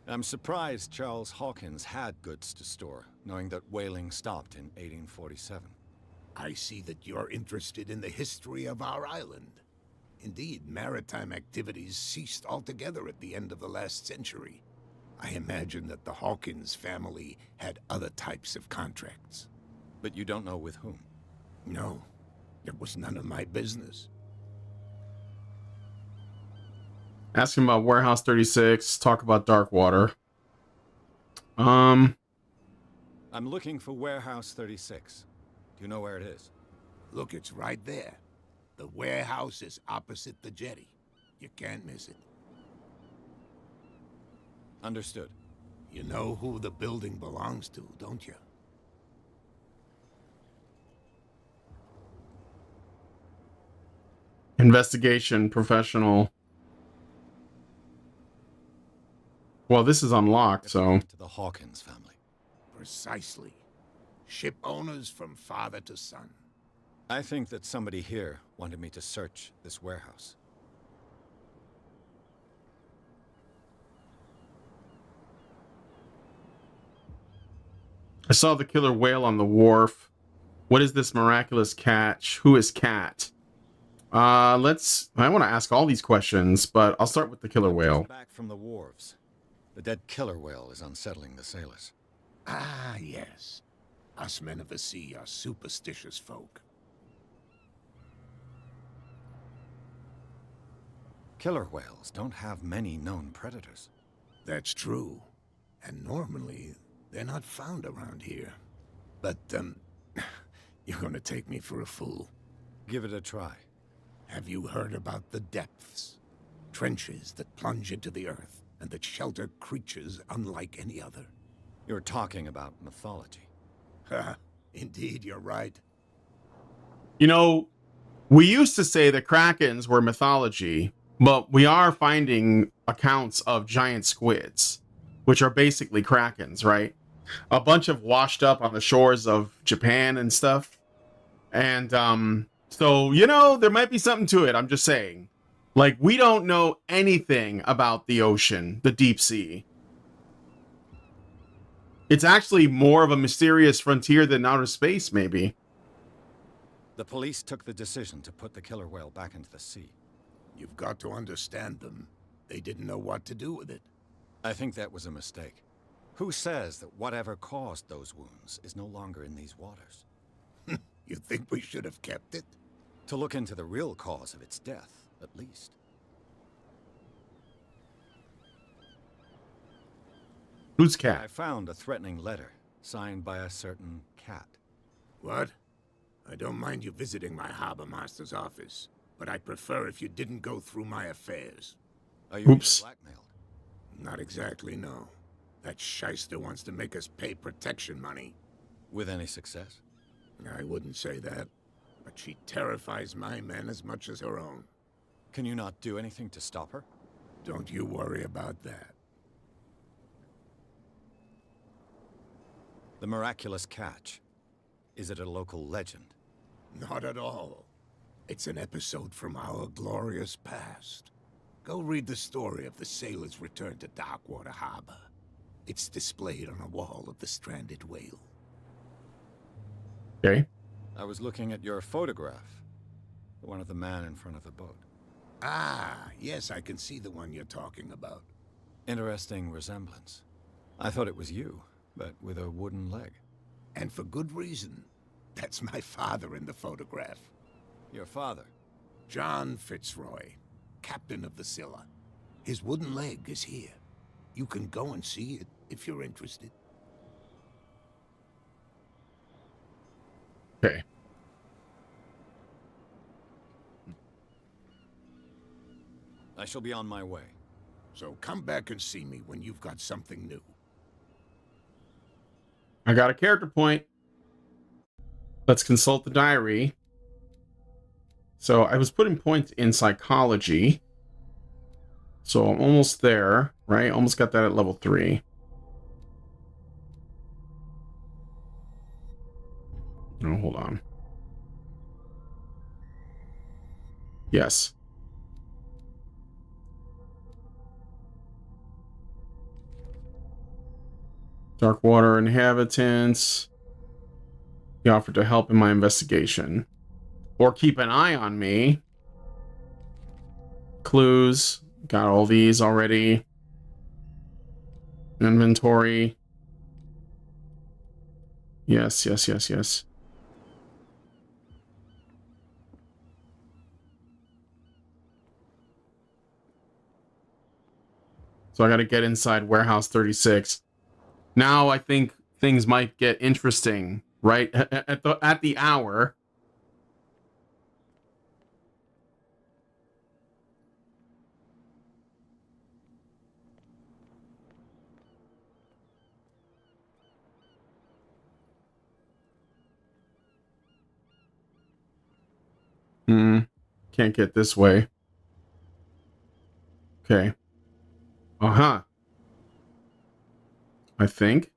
I'm surprised Charles Hawkins had goods to store, knowing that whaling stopped in 1847. I see that you're interested in the history of our island. Indeed, maritime activities ceased altogether at the end of the last century. I imagine that the Hawkins family had other types of contracts. But you don't know with whom? No, it was none of my business. Ask him about Warehouse 36. Talk about Darkwater. I'm looking for Warehouse 36. Do you know where it is? Look, it's right there. The warehouse is opposite the jetty. You can't miss it. Understood. You know who the building belongs to, don't you? Investigation professional. Well, this is unlocked, so... To the Hawkins family. Precisely. Ship owners from father to son. I think that somebody here wanted me to search this warehouse. I saw the killer whale on the wharf. What is this miraculous catch? Who is Cat? I want to ask all these questions, but I'll start with the killer whale. Back from the wharves. The dead killer whale is unsettling the sailors. Ah, yes. Us men of the sea are superstitious folk. Killer whales don't have many known predators. That's true. And normally, they're not found around here. But, you're gonna take me for a fool. Give it a try. Have you heard about the depths? Trenches that plunge into the earth, and that shelter creatures unlike any other. You're talking about mythology. Ha, indeed, you're right. You know, we used to say that Krakens were mythology, but we are finding accounts of giant squids, which are basically Krakens, right? a bunch of washed up on the shores of Japan and stuff. And so, you know, there might be something to it. I'm just saying. Like, we don't know anything about the ocean, the deep sea. It's actually more of a mysterious frontier than outer space, maybe. The police took the decision to put the killer whale back into the sea. You've got to understand them. They didn't know what to do with it. I think that was a mistake. Who says that whatever caused those wounds is no longer in these waters? You think we should have kept it? To look into the real cause of its death, at least. Who's cat? I found a threatening letter, signed by a certain cat. What? I don't mind you visiting my harbor master's office, but I'd prefer if you didn't go through my affairs. Are you being blackmailed? Not exactly, no. That shyster wants to make us pay protection money. With any success? I wouldn't say that, but she terrifies my men as much as her own. Can you not do anything to stop her? Don't you worry about that. The miraculous catch. Is it a local legend? Not at all. It's an episode from our glorious past. Go read the story of the sailor's return to Darkwater Harbor. It's displayed on a wall of the stranded whale. Okay. I was looking at your photograph. The one of the man in front of the boat. Ah, yes, I can see the one you're talking about. Interesting resemblance. I thought it was you, but with a wooden leg. And for good reason. That's my father in the photograph. Your father? John Fitzroy, captain of the Scylla. His wooden leg is here. You can go and see it if you're interested. Okay. I shall be on my way. So come back and see me when you've got something new. I got a character point. Let's consult the diary. So I was putting points in psychology. So I'm almost there, right? Almost got that at level 3. Oh, hold on. Yes. Darkwater inhabitants. He offered to help in my investigation. Or keep an eye on me. Clues. Got all these already. Inventory. Yes, yes, yes, yes. So I got to get inside warehouse 36. Now I think things might get interesting, right? At the hour. Can't get this way. Okay. Uh-huh. I think.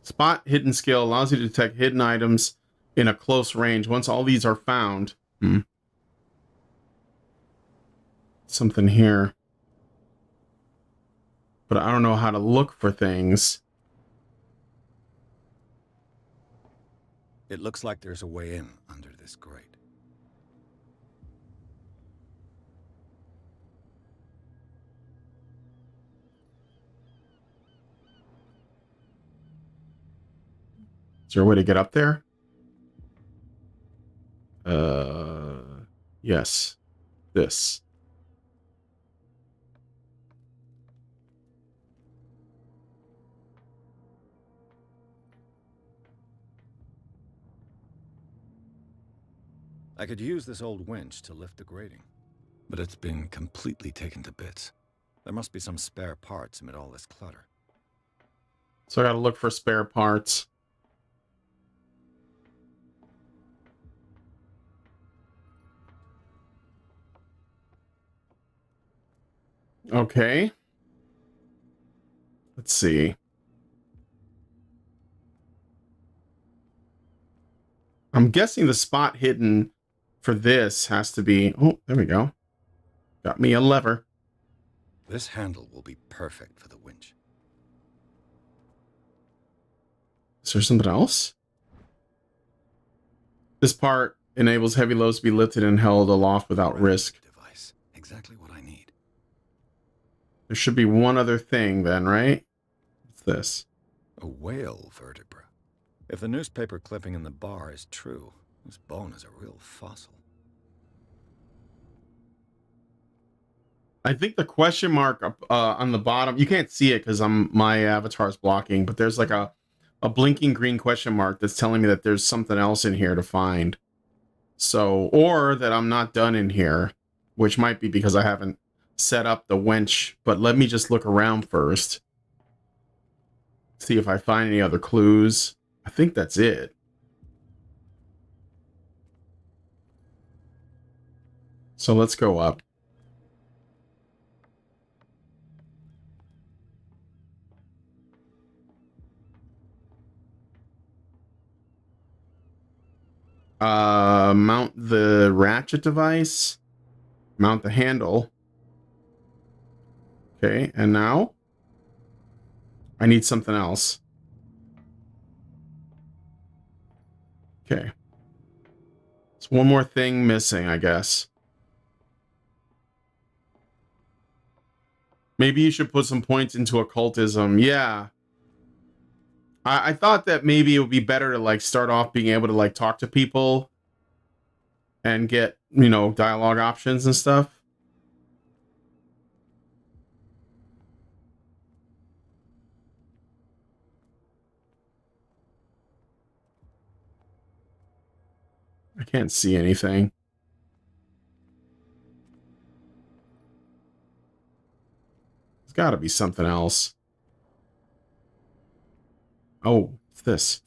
Spot hidden skill allows you to detect hidden items in a close range. Once all these are found. Something here. But I don't know how to look for things. It looks like there's a way in under this grate. Is there a way to get up there? Yes. This. I could use this old winch to lift the grating, but it's been completely taken to bits. There must be some spare parts amid all this clutter. So I gotta look for spare parts. Okay. Let's see. I'm guessing the spot hidden for this has to be... Oh, there we go. Got me a lever. This handle will be perfect for the winch. Is there something else? This part enables heavy loads to be lifted and held aloft without risk. Device. Exactly what I need. There should be one other thing then, right? What's this? A whale vertebra. If the newspaper clipping in the bar is true, this bone is a real fossil. I think the question mark on the bottom, you can't see it because my avatar's blocking, but there's like a blinking green question mark that's telling me that there's something else in here to find. So, or that I'm not done in here, which might be because I haven't set up the winch, but let me just look around first. See if I find any other clues. I think that's it. So let's go up. Mount the ratchet device. Mount the handle. Okay, and now I need something else. Okay. It's one more thing missing, I guess. Maybe you should put some points into occultism. Yeah. I thought that maybe it would be better to like start off being able to like talk to people and get, you know, dialogue options and stuff. I can't see anything. There's got to be something else. Oh, what's this?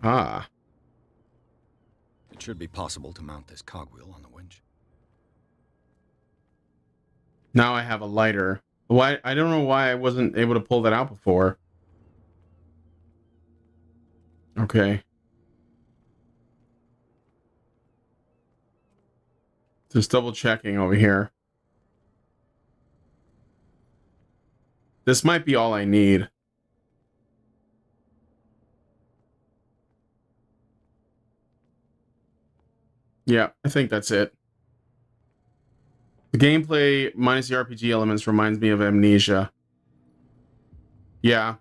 Ah. It should be possible to mount this cogwheel on the winch. Now I have a lighter. Why? I don't know why I wasn't able to pull that out before. Okay. Just double checking over here. This might be all I need. Yeah, I think that's it. The gameplay minus the RPG elements reminds me of Amnesia. Yeah.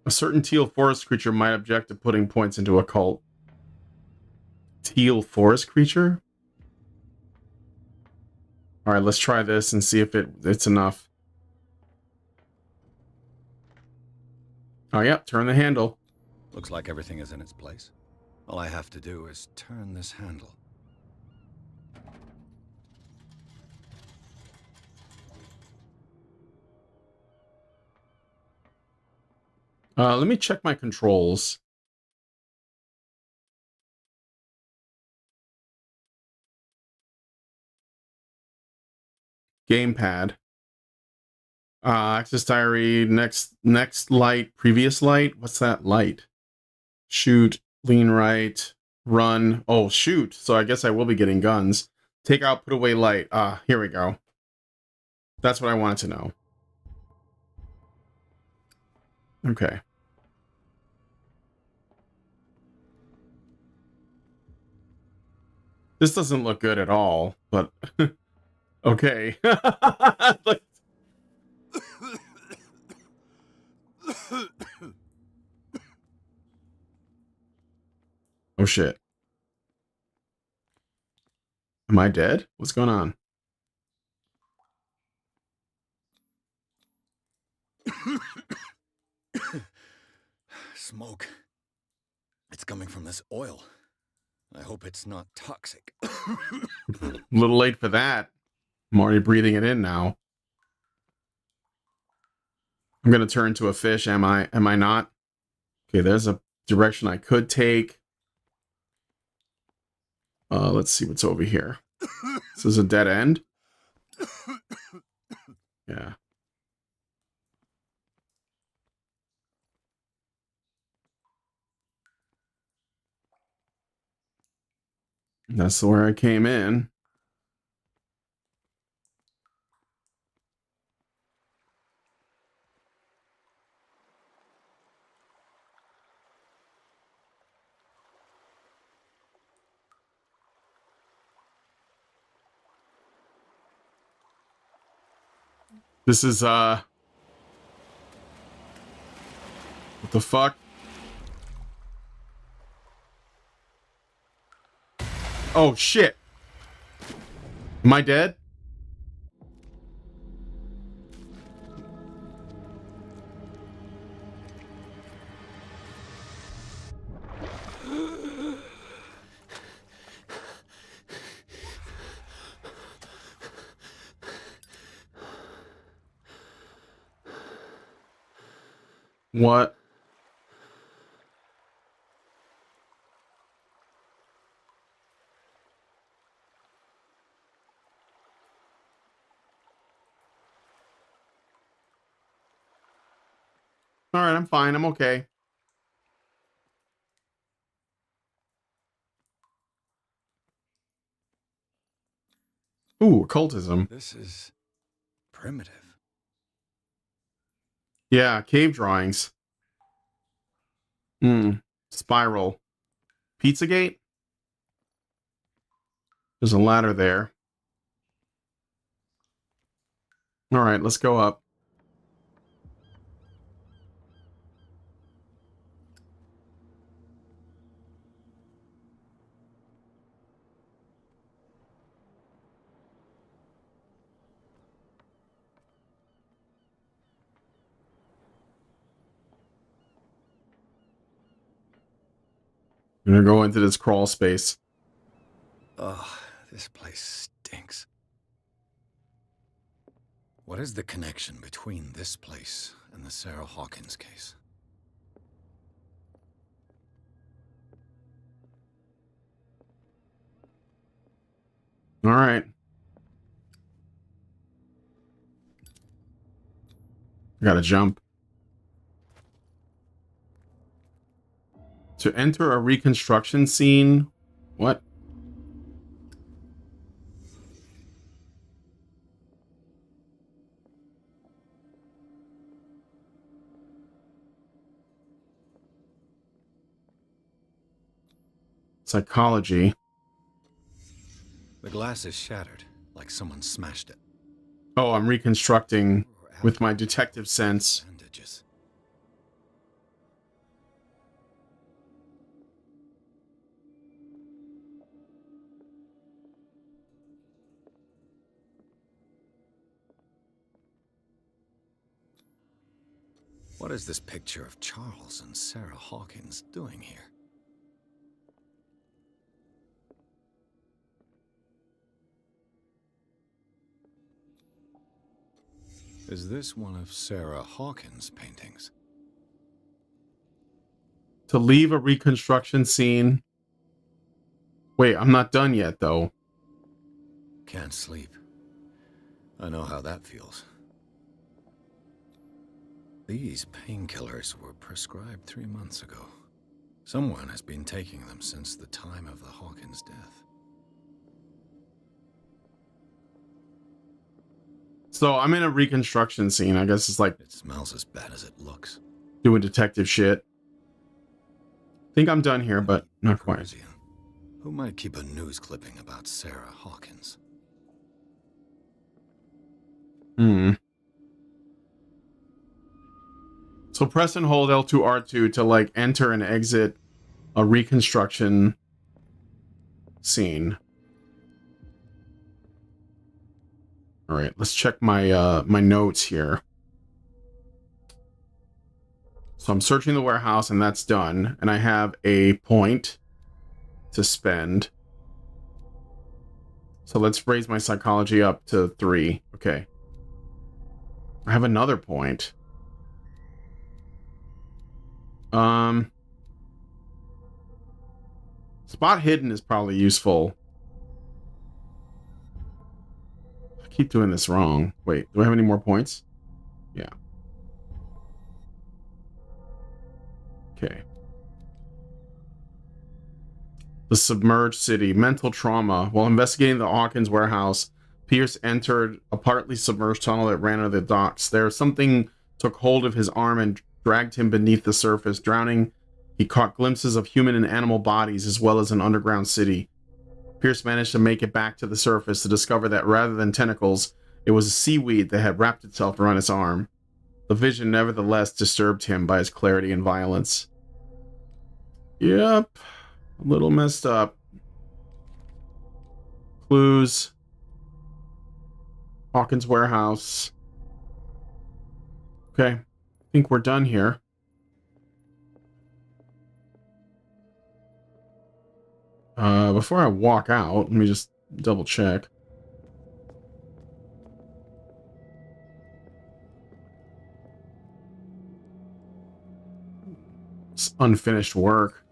A certain teal forest creature might object to putting points into a cult. Teal forest creature? Alright, let's try this and see if it's enough. Oh, yeah, turn the handle. Looks like everything is in its place. All I have to do is turn this handle. Let me check my controls. Gamepad. Access diary, next light, previous light. What's that light? Shoot, lean right, run. Oh, shoot. So I guess I will be getting guns. Take out, put away light. Here we go. That's what I wanted to know. Okay. This doesn't look good at all, but okay. Like, oh shit. Am I dead? What's going on? Smoke. It's coming from this oil. I hope it's not toxic. A little late for that. I'm already breathing it in now. I'm gonna turn into a fish, am I? Am I not? Okay, there's a direction I could take. Let's see what's over here. This is a dead end. Yeah. That's where I came in. This is, what the fuck? Oh, shit. Am I dead? What? All right, I'm fine. I'm okay. Ooh, occultism. This is primitive. Yeah, cave drawings. Spiral. Pizzagate? There's a ladder there. All right, let's go up. I'm gonna go into this crawl space. Oh, this place stinks. What is the connection between this place and the Sarah Hawkins case? All right. I gotta jump. To enter a reconstruction scene. What? Psychology. The glass is shattered, like someone smashed it. Oh, I'm reconstructing with my detective sense. Bandages. What is this picture of Charles and Sarah Hawkins doing here? Is this one of Sarah Hawkins' paintings? To leave a reconstruction scene. Wait, I'm not done yet, though. Can't sleep. I know how that feels. These painkillers were prescribed 3 months ago. Someone has been taking them since the time of the Hawkins' death. So I'm in a reconstruction scene. I guess it's like It smells as bad as it looks. doing detective shit. Think I'm done here, but not quite. Parisian. Who might keep a news clipping about Sarah Hawkins? So press and hold L2 R2 to like enter and exit a reconstruction scene. All right, let's check my my notes here. So I'm searching the warehouse and that's done, and I have a point to spend. So let's raise my psychology up to 3. Okay. I have another point. Spot hidden is probably useful. I keep doing this wrong. Wait, do I have any more points? Yeah. Okay. The submerged city. Mental trauma. While investigating the Hawkins warehouse, Pierce entered a partly submerged tunnel that ran under the docks. There, something took hold of his arm and dragged him beneath the surface. Drowning, he caught glimpses of human and animal bodies as well as an underground city. Pierce managed to make it back to the surface to discover that rather than tentacles, it was a seaweed that had wrapped itself around his arm. The vision nevertheless disturbed him by its clarity and violence. Yep. A little messed up. Clues. Hawkins warehouse. Okay. I think we're done here. Before I walk out, let me just double check. It's unfinished work.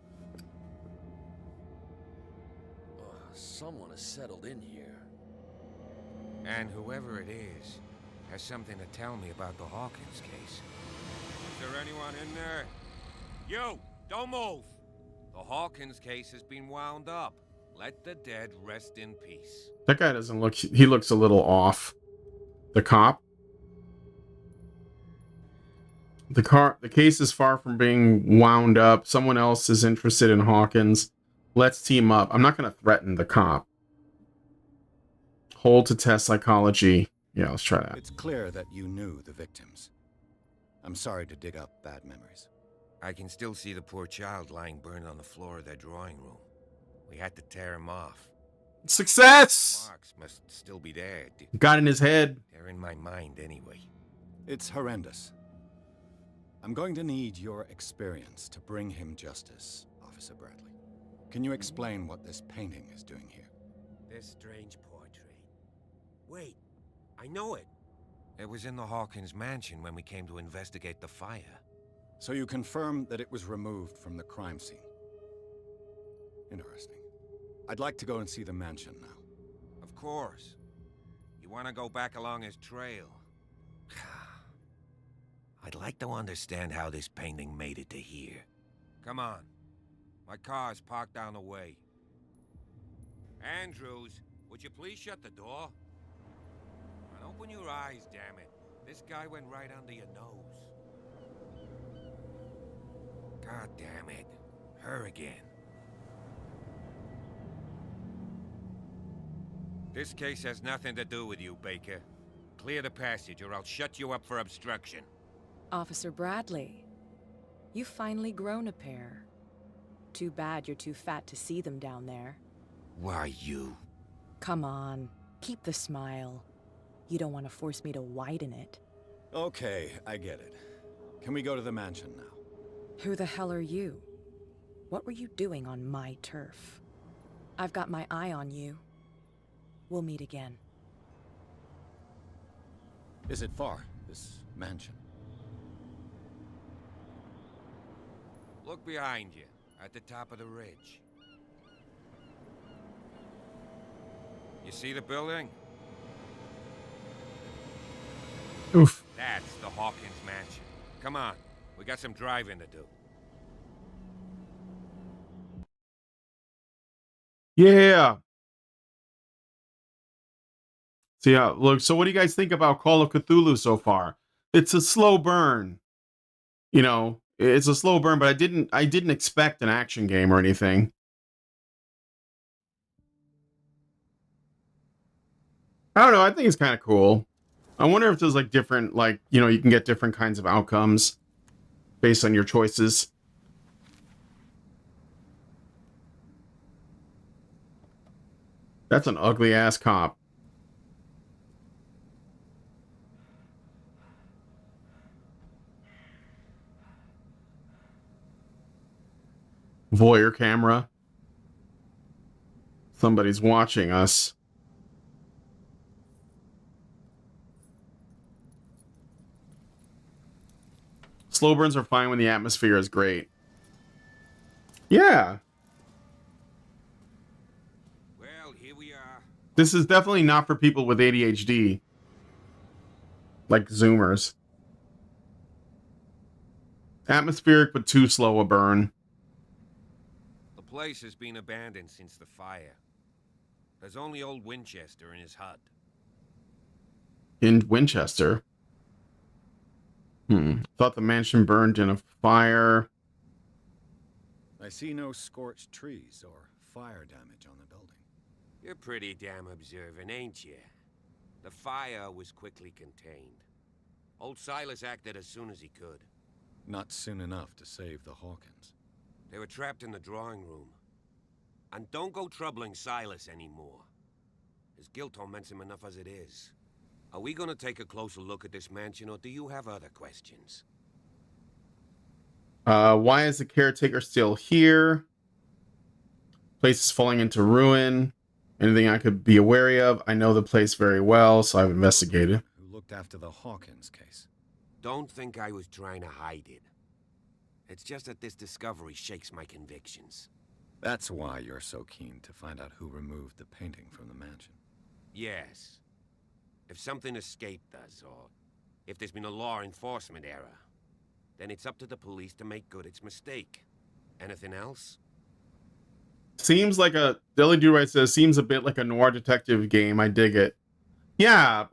Someone has settled in here. And whoever it is has something to tell me about the Hawkins case. Is there anyone in there? You! Don't move! The Hawkins case has been wound up. Let the dead rest in peace. That guy doesn't look... He looks a little off. The cop? The case is far from being wound up. Someone else is interested in Hawkins. Let's team up. I'm not going to threaten the cop. Hold to test psychology. Yeah, let's try that. It's clear that you knew the victims. I'm sorry to dig up bad memories. I can still see the poor child lying burned on the floor of their drawing room. We had to tear him off. Success! The marks must still be there. Got in his head. They're in my mind anyway. It's horrendous. I'm going to need your experience to bring him justice, Officer Bradley. Can you explain what this painting is doing here? This strange portrait. Wait, I know it. It was in the Hawkins mansion when we came to investigate the fire. So you confirm that it was removed from the crime scene. Interesting. I'd like to go and see the mansion now. Of course. You want to go back along his trail? I'd like to understand how this painting made it to here. Come on. My car's parked down the way. Andrews, would you please shut the door? And open your eyes, damn it. This guy went right under your nose. God damn it. Her again. This case has nothing to do with you, Baker. Clear the passage or I'll shut you up for obstruction. Officer Bradley, you've finally grown a pair. Too bad you're too fat to see them down there. Why you? Come on, keep the smile. You don't want to force me to widen it. Okay, I get it. Can we go to the mansion now? Who the hell are you? What were you doing on my turf? I've got my eye on you. We'll meet again. Is it far, this mansion? Look behind you, at the top of the ridge. You see the building? Oof. That's the Hawkins mansion. Come on, we got some driving to do. Yeah. So yeah, look, so what do you guys think about Call of Cthulhu so far? It's a slow burn. You know, it's a slow burn, but I didn't expect an action game or anything. I don't know, I think it's kind of cool. I wonder if there's like different, like, you know, you can get different kinds of outcomes based on your choices. That's an ugly ass cop. Voyeur camera. Somebody's watching us. Slow burns are fine when the atmosphere is great. Yeah. Well, here we are. This is definitely not for people with ADHD. Like Zoomers. Atmospheric, but too slow a burn. The place has been abandoned since the fire. There's only old Winchester in his hut. In Winchester? Thought the mansion burned in a fire. I see no scorched trees or fire damage on the building. You're pretty damn observant, ain't you? The fire was quickly contained. Old Silas acted as soon as he could. Not soon enough to save the Hawkins. They were trapped in the drawing room. And don't go troubling Silas anymore. His guilt torments him enough as it is. Are we gonna take a closer look at this mansion, or do you have other questions? Why is the caretaker still here? Place is falling into ruin. Anything I could be wary of? I know the place very well, so I've investigated. Who looked after the Hawkins case? Don't think I was trying to hide it. It's just that this discovery shakes my convictions. That's why you're so keen to find out who removed the painting from the mansion. Yes. If something escaped us, or if there's been a law enforcement error, then it's up to the police to make good its mistake. Anything else? Seems like the other dude right says, seems a bit like a noir detective game. I dig it. Yeah,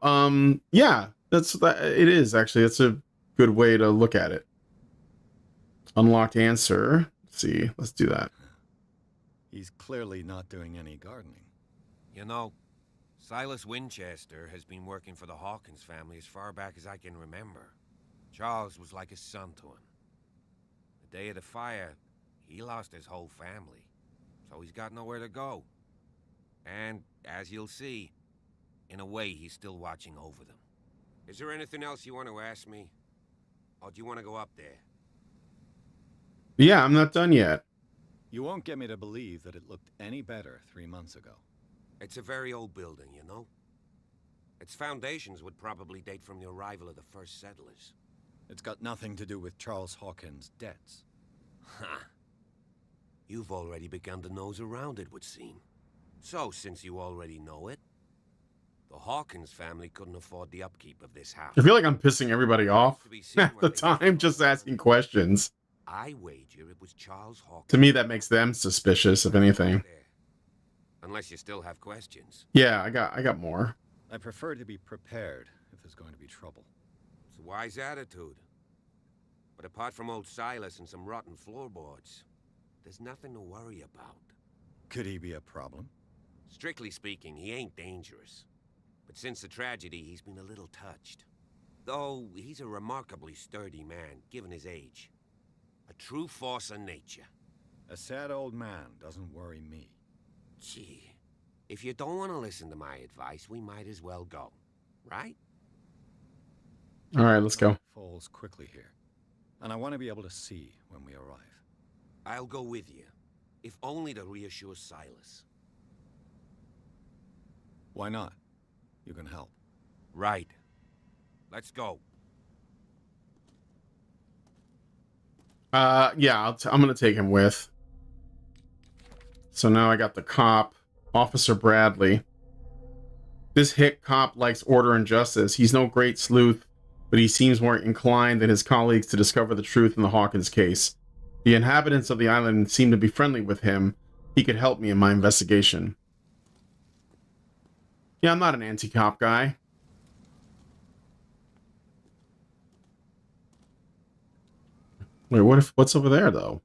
yeah, it is actually. That's a good way to look at it. Unlocked answer. Let's see, let's do that. He's clearly not doing any gardening. You know, Silas Winchester has been working for the Hawkins family as far back as I can remember. Charles was like a son to him. The day of the fire, he lost his whole family, so he's got nowhere to go. And, as you'll see, in a way, he's still watching over them. Is there anything else you want to ask me? Or do you want to go up there? Yeah, I'm not done yet. You won't get me to believe that it looked any better 3 months ago. It's a very old building, you know? Its foundations would probably date from the arrival of the first settlers. It's got nothing to do with Charles Hawkins' debts. Ha! You've already begun to nose around, it would seem. So, since you already know it, the Hawkins family couldn't afford the upkeep of this house. I feel like I'm pissing everybody off at the time, just asking questions. I wager it was Charles Hawkins. To me, that makes them suspicious, if anything. Unless you still have questions. Yeah, I got more. I prefer to be prepared if there's going to be trouble. It's a wise attitude. But apart from old Silas and some rotten floorboards, there's nothing to worry about. Could he be a problem? Strictly speaking, he ain't dangerous. But since the tragedy, he's been a little touched. Though he's a remarkably sturdy man, given his age. A true force of nature. A sad old man doesn't worry me. Gee, if you don't want to listen to my advice, we might as well go, right? All right, let's go. Falls quickly here, and I want to be able to see when we arrive. I'll go with you, if only to reassure Silas. Why not? You can help. Right. Let's go. Yeah, I'm gonna take him with. So now I got the cop, Officer Bradley. This hick cop likes order and justice. He's no great sleuth, but he seems more inclined than his colleagues to discover the truth in the Hawkins case. The inhabitants of the island seem to be friendly with him. He could help me in my investigation. Yeah, I'm not an anti-cop guy. Wait, what's over there, though?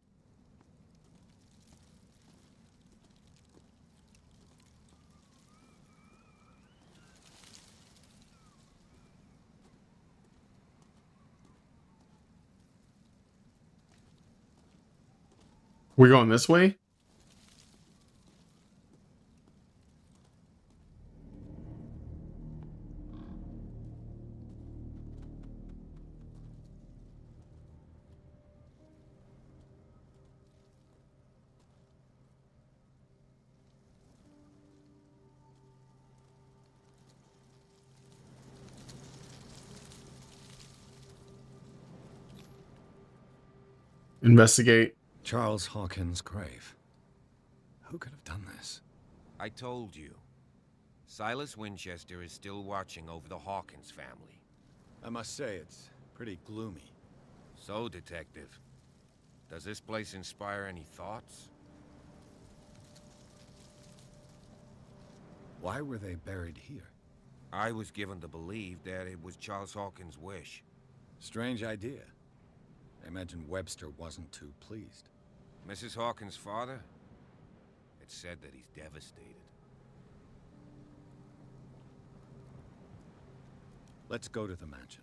We're going this way? Investigate. Charles Hawkins' grave. Who could have done this? I told you. Silas Winchester is still watching over the Hawkins family. I must say, it's pretty gloomy. So, Detective, does this place inspire any thoughts? Why were they buried here? I was given to believe that it was Charles Hawkins' wish. Strange idea. I imagine Webster wasn't too pleased. Mrs. Hawkins' father? It's said that he's devastated. Let's go to the mansion.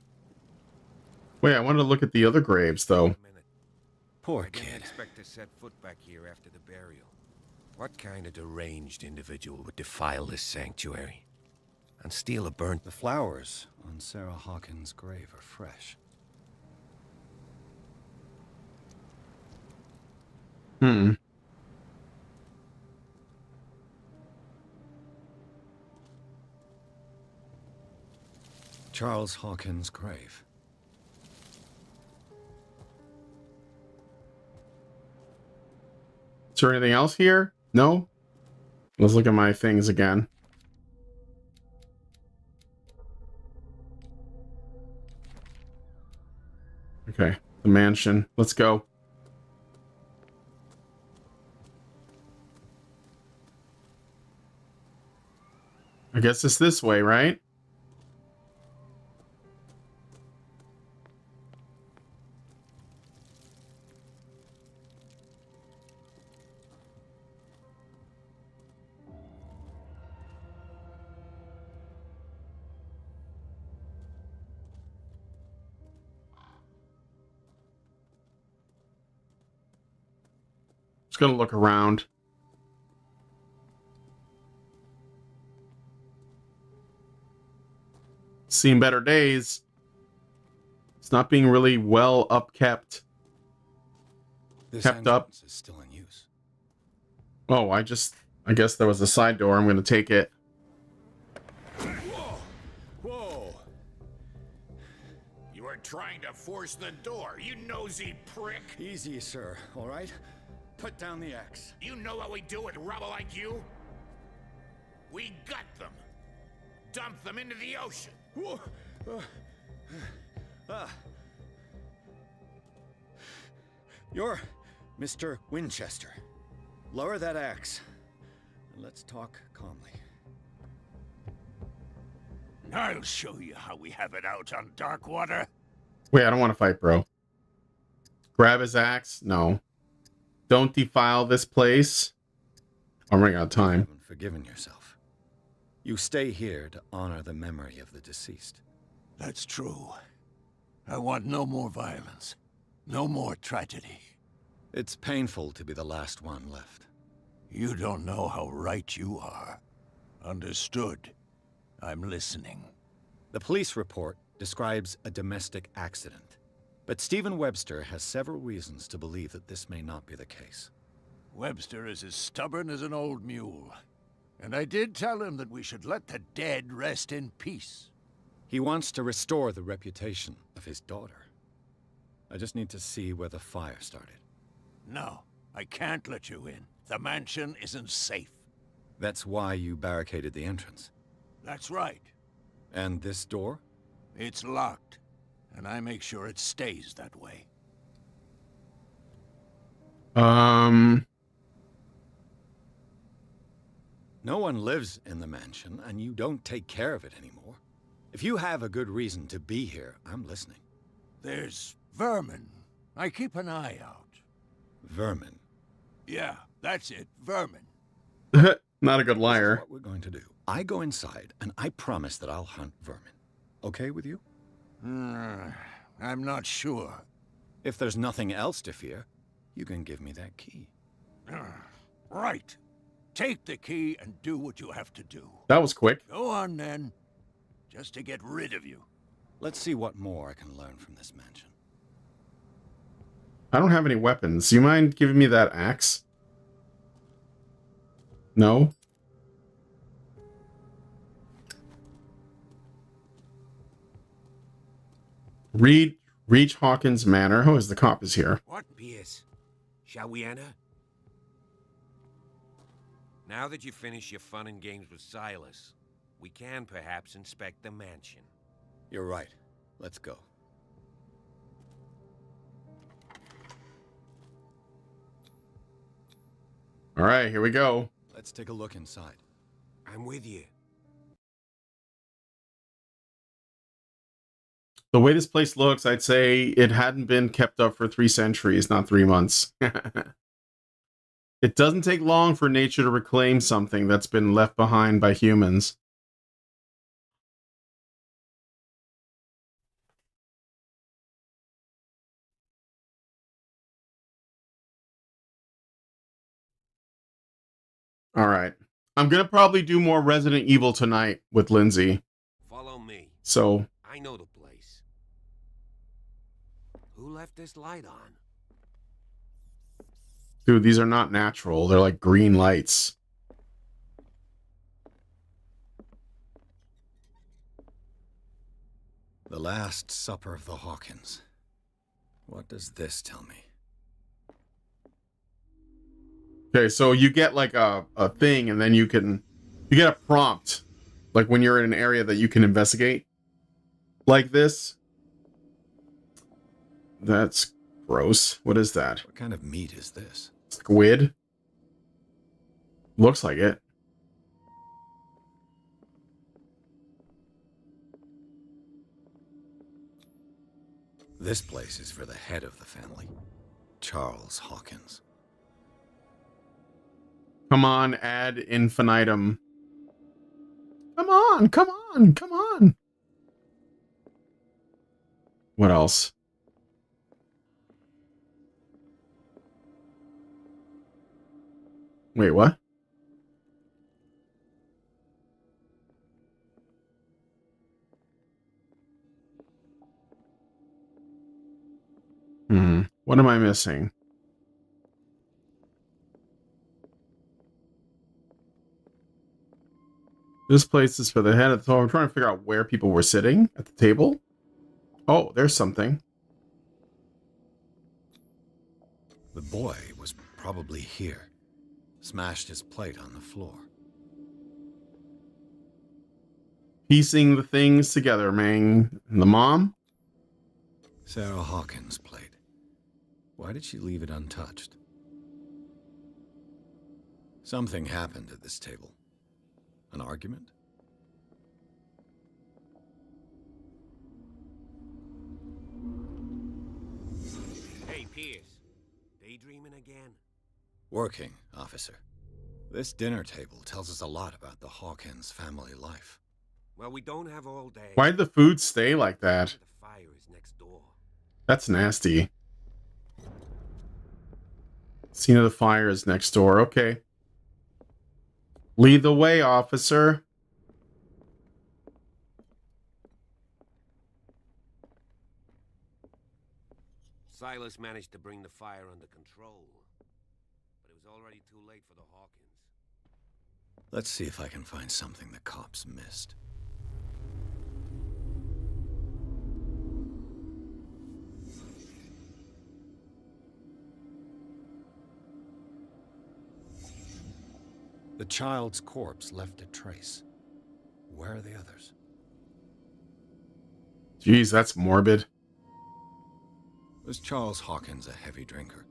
Wait, I wanted to look at the other graves, though. Poor I didn't kid. expect to set foot back here after the burial. What kind of deranged individual would defile this sanctuary and steal a burnt... The flowers on Sarah Hawkins' grave are fresh. Charles Hawkins' grave. Is there anything else here? No? Let's look at my things again. Okay, the mansion. Let's go. I guess it's this way, right? Just gonna look around. Seen better days. It's not being really well upkept. This Kept up. entrance is still in use. Oh, I guess there was a side door. I'm gonna take it. Whoa! You were trying to force the door, you nosy prick! Easy, sir, all right? Put down the axe. You know what we do with rubble like you? We gut them. Dump them into the ocean. Whoa. You're Mr. Winchester. Lower that axe. And let's talk calmly. I'll show you how we have it out on Darkwater. Wait, I don't want to fight, bro. Grab his axe? No. Don't defile this place. I'm running out of time. You haven't forgiven yourself. You stay here to honor the memory of the deceased. That's true. I want no more violence. No more tragedy. It's painful to be the last one left. You don't know how right you are. Understood. I'm listening. The police report describes a domestic accident. But Stephen Webster has several reasons to believe that this may not be the case. Webster is as stubborn as an old mule. And I did tell him that we should let the dead rest in peace. He wants to restore the reputation of his daughter. I just need to see where the fire started. No, I can't let you in. The mansion isn't safe. That's why you barricaded the entrance. That's right. And this door? It's locked. And I make sure it stays that way. No one lives in the mansion, and you don't take care of it anymore. If you have a good reason to be here, I'm listening. There's vermin. I keep an eye out. Vermin? Yeah, that's it. Vermin. Not a good liar. This is what we're going to do. I go inside, and I promise that I'll hunt vermin. Okay with you? I'm not sure. If there's nothing else to fear, you can give me that key. Right. Take the key and do what you have to do. That was quick. Go on, then. Just to get rid of you. Let's see what more I can learn from this mansion. I don't have any weapons. You mind giving me that axe? No? Reach Hawkins Manor. Who is the cop is here? What, Pierce? Shall we enter? Now that you've finished your fun and games with Silas, we can perhaps inspect the mansion. You're right. Let's go. All right, here we go. Let's take a look inside. I'm with you. The way this place looks, I'd say it hadn't been kept up for 3 centuries, not 3 months. It doesn't take long for nature to reclaim something that's been left behind by humans. All right. I'm going to probably do more Resident Evil tonight with Lindsay. Follow me. So, I know the place. Who left this light on? dude, these are not natural. They're like green lights. The Last Supper of the Hawkins. What does this tell me? Okay, so you get like a thing, and then you get a prompt, like when you're in an area that you can investigate, like this. That's gross. What is that? What kind of meat is this? Squid? Looks like it. This place is for the head of the family, Charles Hawkins. Come on, ad infinitum. Come on, come on, come on. What else? Wait, what? What am I missing? This place is for the head of the... I'm trying to figure out where people were sitting at the table. Oh, there's something. The boy was probably here. Smashed his plate on the floor. Piecing the things together, man. And the mom? Sarah Hawkins' plate. Why did she leave it untouched? Something happened at this table. An argument? Hey, Pierce. Daydreaming again? Working, officer. This dinner table tells us a lot about the Hawkins family life. Well, we don't have all day. Why did the food stay like that? The fire is next door. That's nasty. Scene of the fire is next door. Okay. Lead the way, officer. Silas managed to bring the fire under control, but it was already too late for the Hawkins. Let's see if I can find something the cops missed. The child's corpse left a trace. Where are the others? Jeez, that's morbid. Was Charles Hawkins a heavy drinker?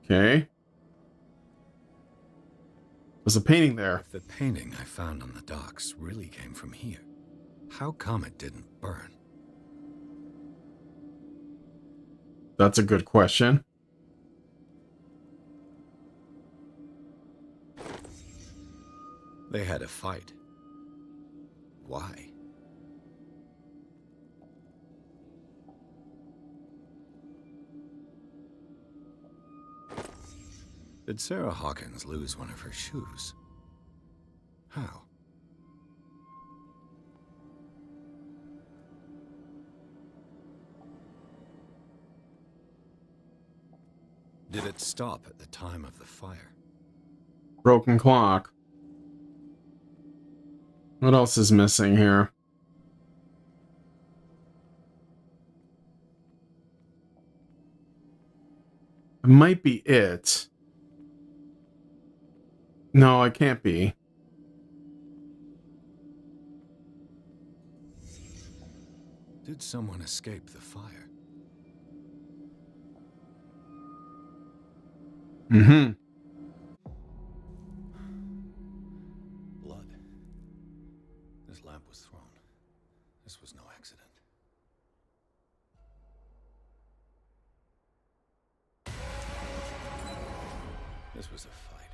Okay. There's a painting there. If the painting I found on the docks really came from here, how come it didn't burn? That's a good question. They had a fight. Why? Did Sarah Hawkins lose one of her shoes? How? Did it stop at the time of the fire? Broken clock. What else is missing here? It might be it. No, it can't be. Did someone escape the fire? Mm-hmm. Blood. This lamp was thrown. This was no accident. This was a fight.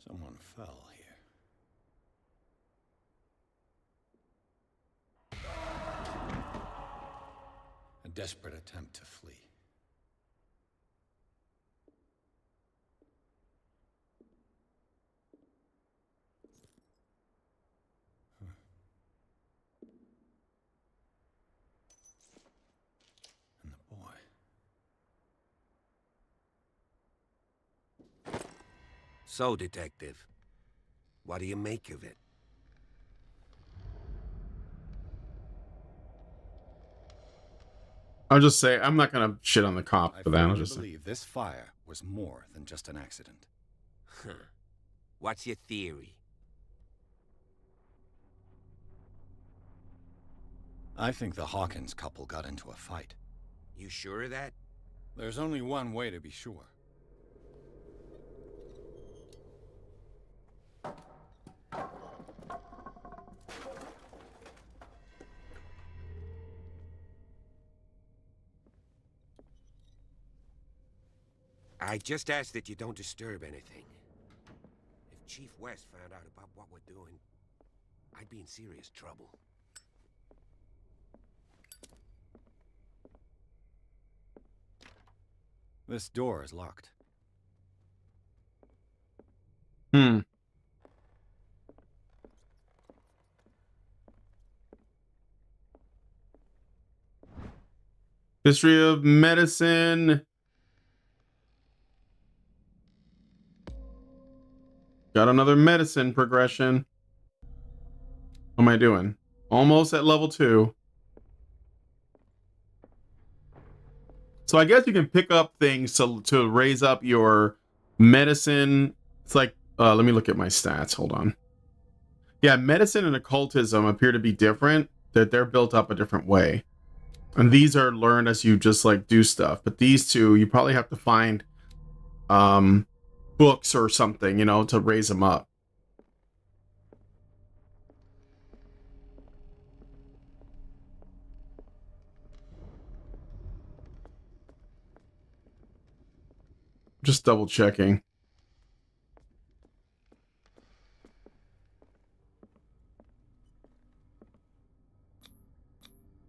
Someone fell here. A desperate attempt to flee. And the boy. So, Detective, what do you make of it? I'll just say I'm not gonna shit on the cop I for that. I'll firmly just say. believe this fire was more than just an accident. Huh. What's your theory? I think the Hawkins couple got into a fight. You sure of that? There's only one way to be sure. I just ask that you don't disturb anything. If Chief West found out about what we're doing, I'd be in serious trouble. This door is locked. Hmm. History of medicine. Got another medicine progression. What am I doing? Almost at level 2. So I guess you can pick up things to raise up your medicine. It's like, let me look at my stats. Hold on. Yeah, medicine and occultism appear to be different, that they're built up a different way. And these are learned as you just like do stuff. But these two, you probably have to find books or something, you know, to raise them up. Just double checking.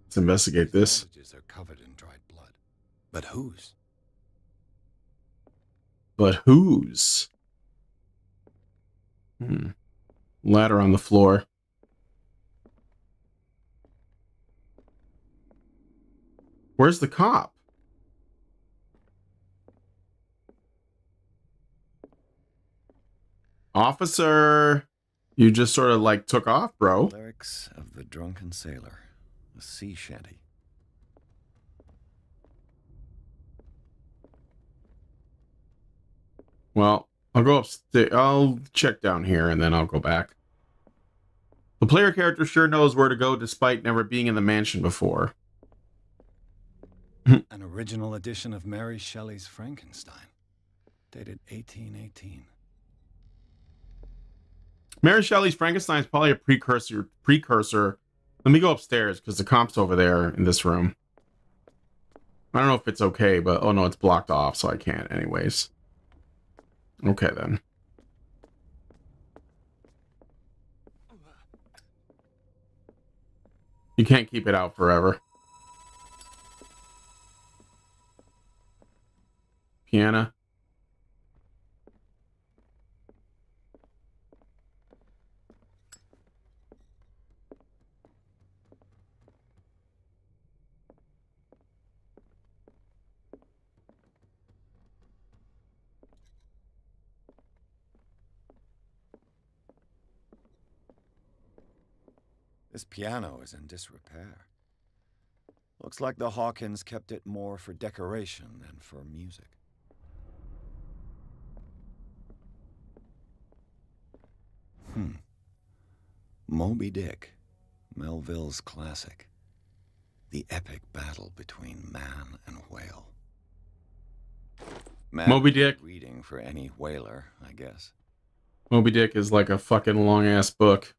Let's investigate this. Bandages are covered in dried blood. But whose? But whose? Ladder on the floor. Where's the cop? Officer, you just sort of like took off, bro. Lyrics of the Drunken Sailor. A sea shanty. Well, I'll go upstairs. I'll check down here and then I'll go back. The player character sure knows where to go despite never being in the mansion before. An original edition of Mary Shelley's Frankenstein. Dated 1818. Mary Shelley's Frankenstein is probably a precursor. Let me go upstairs because the comp's over there in this room. I don't know if it's okay, but oh no, it's blocked off, so I can't anyways. Okay then. You can't keep it out forever. Piano. This piano is in disrepair. Looks like the Hawkins kept it more for decoration than for music. Moby Dick, Melville's classic. The epic battle between man and whale. Moby Dick. Reading for any whaler, I guess. Moby Dick is like a fucking long-ass book.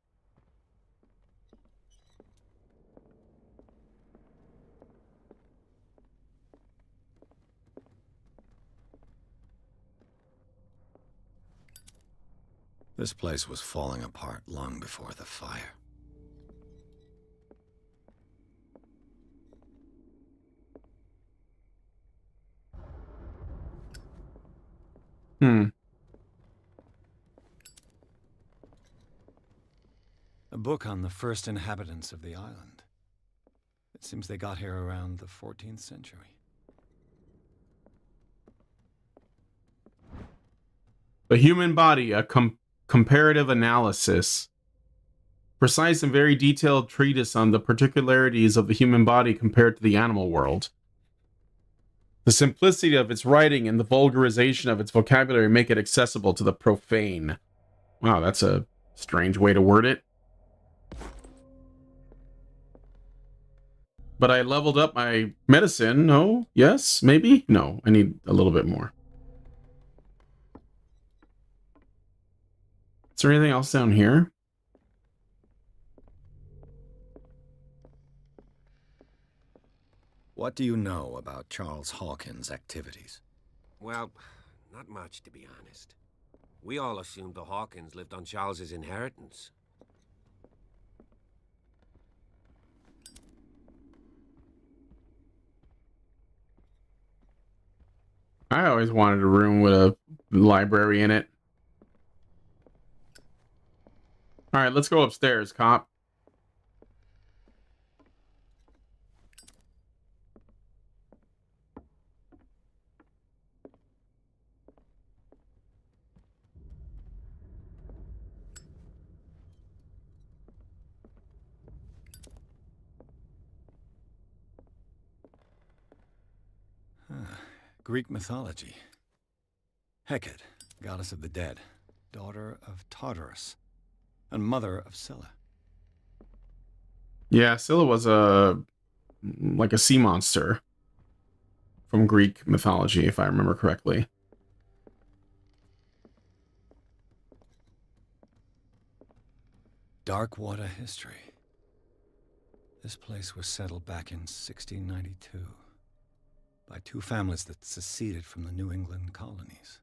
This place was falling apart long before the fire. A book on the first inhabitants of the island. It seems they got here around the 14th century. The Human Body, a comparative analysis. Precise and very detailed treatise on the particularities of the human body compared to the animal world. The simplicity of its writing and the vulgarization of its vocabulary make it accessible to the profane. Wow, that's a strange way to word it. But I leveled up my medicine. No? Yes? Maybe? No, I need a little bit more. Is there anything else down here? What do you know about Charles Hawkins' activities? Well, not much, to be honest. We all assumed the Hawkins lived on Charles's inheritance. I always wanted a room with a library in it. All right, let's go upstairs, cop. Greek mythology. Hecate, goddess of the dead, daughter of Tartarus, and mother of Scylla. Yeah, Scylla was like a sea monster from Greek mythology, if I remember correctly. Darkwater history. This place was settled back in 1692 by two families that seceded from the New England colonies.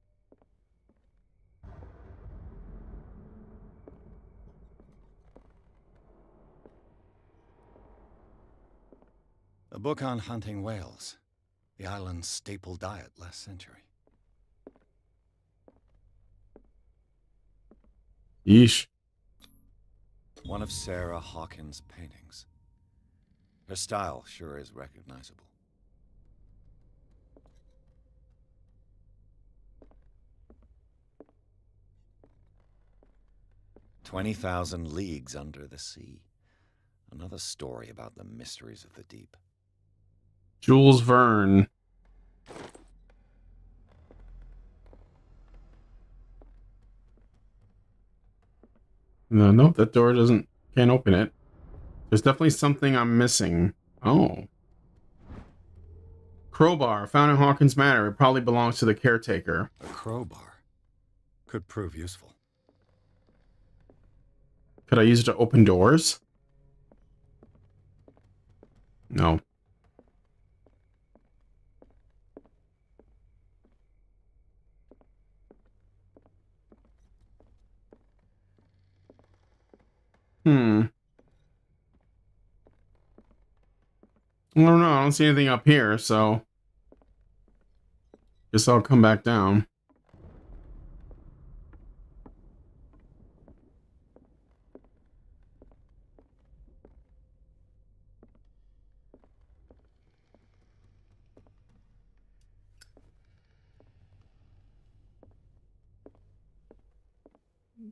A book on hunting whales, the island's staple diet last century. Yeesh. One of Sarah Hawkins' paintings. Her style sure is recognizable. "20,000 Leagues Under the Sea." Another story about the mysteries of the deep. Jules Verne. No, nope, that door can't open it. There's definitely something I'm missing. Oh. Crowbar, found in Hawkins Manor. It probably belongs to the caretaker. A crowbar could prove useful. Could I use it to open doors? No. I don't know. I don't see anything up here, so guess I'll come back down.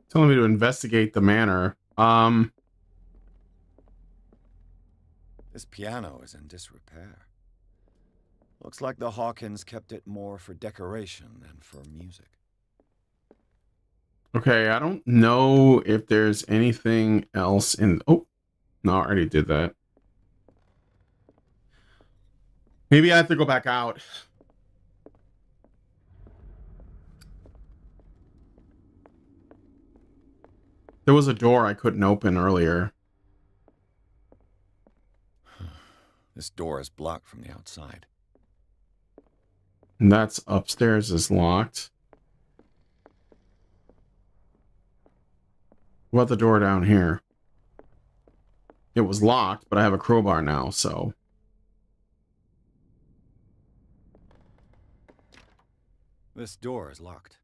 Telling me to investigate the manor. This piano is in disrepair. Looks like the Hawkins kept it more for decoration than for music. Okay, I don't know if there's anything else in... Oh, no, I already did that. Maybe I have to go back out. There was a door I couldn't open earlier. This door is blocked from the outside. And that's upstairs is locked. What about the door down here? It was locked, but I have a crowbar now, so... This door is locked.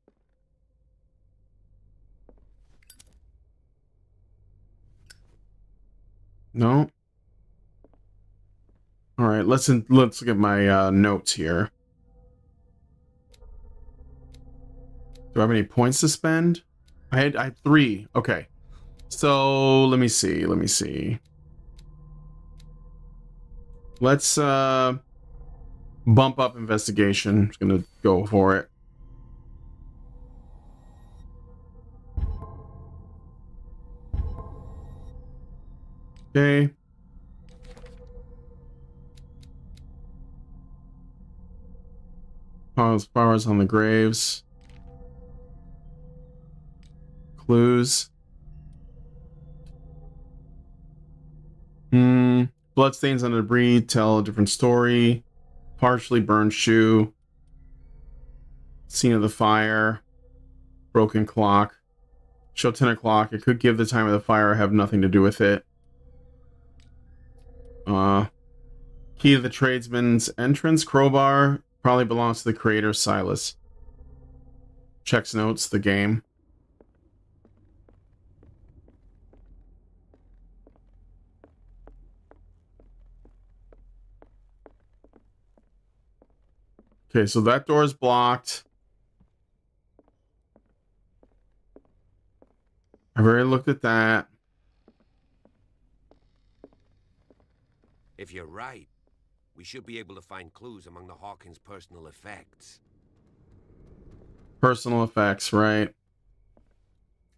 No. All right, let's look at my notes here. Do I have any points to spend? I had 3. Okay. So let me see. Let's bump up investigation. Just gonna go for it. Okay. Flowers on the graves. Clues. Bloodstains on the debris tell a different story. Partially burned shoe. Scene of the fire. Broken clock. Show 10 o'clock. It could give the time of the fire, have nothing to do with it. Key to the tradesman's entrance. Crowbar. Probably belongs to the creator, Silas. Checks notes, the game. Okay, so that door is blocked. I've already looked at that. If you're right, we should be able to find clues among the Hawkins' personal effects. Personal effects, right?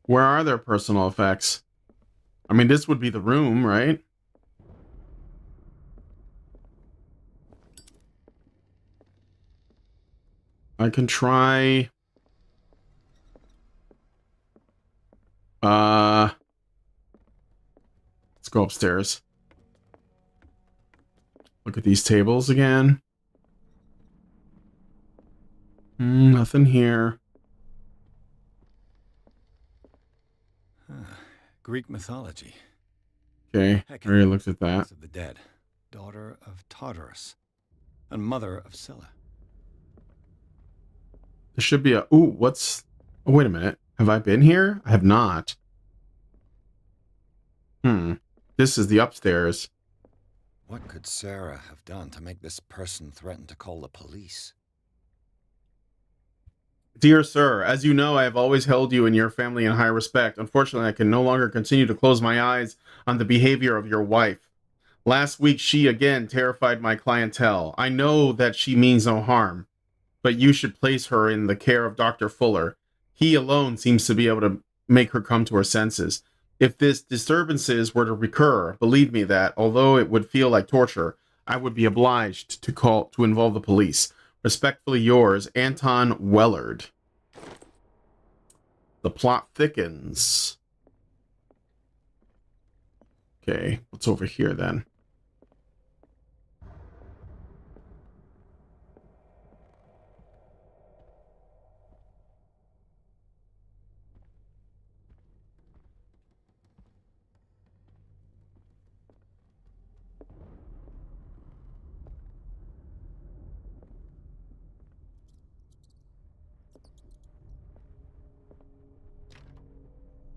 Where are their personal effects? I mean, this would be the room, right? I can try... let's go upstairs. Look at these tables again. Nothing here. Greek mythology. Okay, I already looked at that. Of the dead, daughter of Tartarus, and mother of Scylla. There should be a... Ooh, what's... Oh, wait a minute. Have I been here? I have not. This is the upstairs. What could Sarah have done to make this person threaten to call the police? Dear sir, as you know, I have always held you and your family in high respect. Unfortunately, I can no longer continue to close my eyes on the behavior of your wife. Last week, she again terrified my clientele. I know that she means no harm, but you should place her in the care of Dr. Fuller. He alone seems to be able to make her come to her senses. If this disturbances were to recur, believe me that, although it would feel like torture, I would be obliged to involve the police. Respectfully yours, Anton Wellard. The plot thickens. Okay, what's over here then?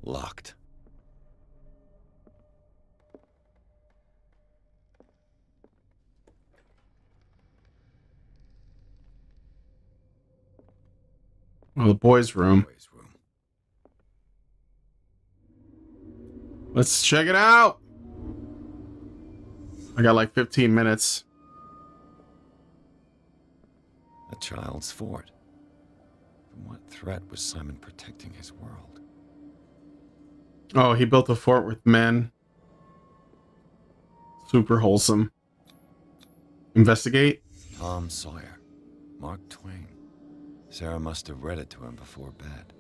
Locked. Oh, the boys' room. Let's check it out. I got like 15 minutes. A child's fort. From what threat was Simon protecting his world? Oh, he built a fort with men. Super wholesome. Investigate. Tom Sawyer. Mark Twain. Sarah must have read it to him before bed.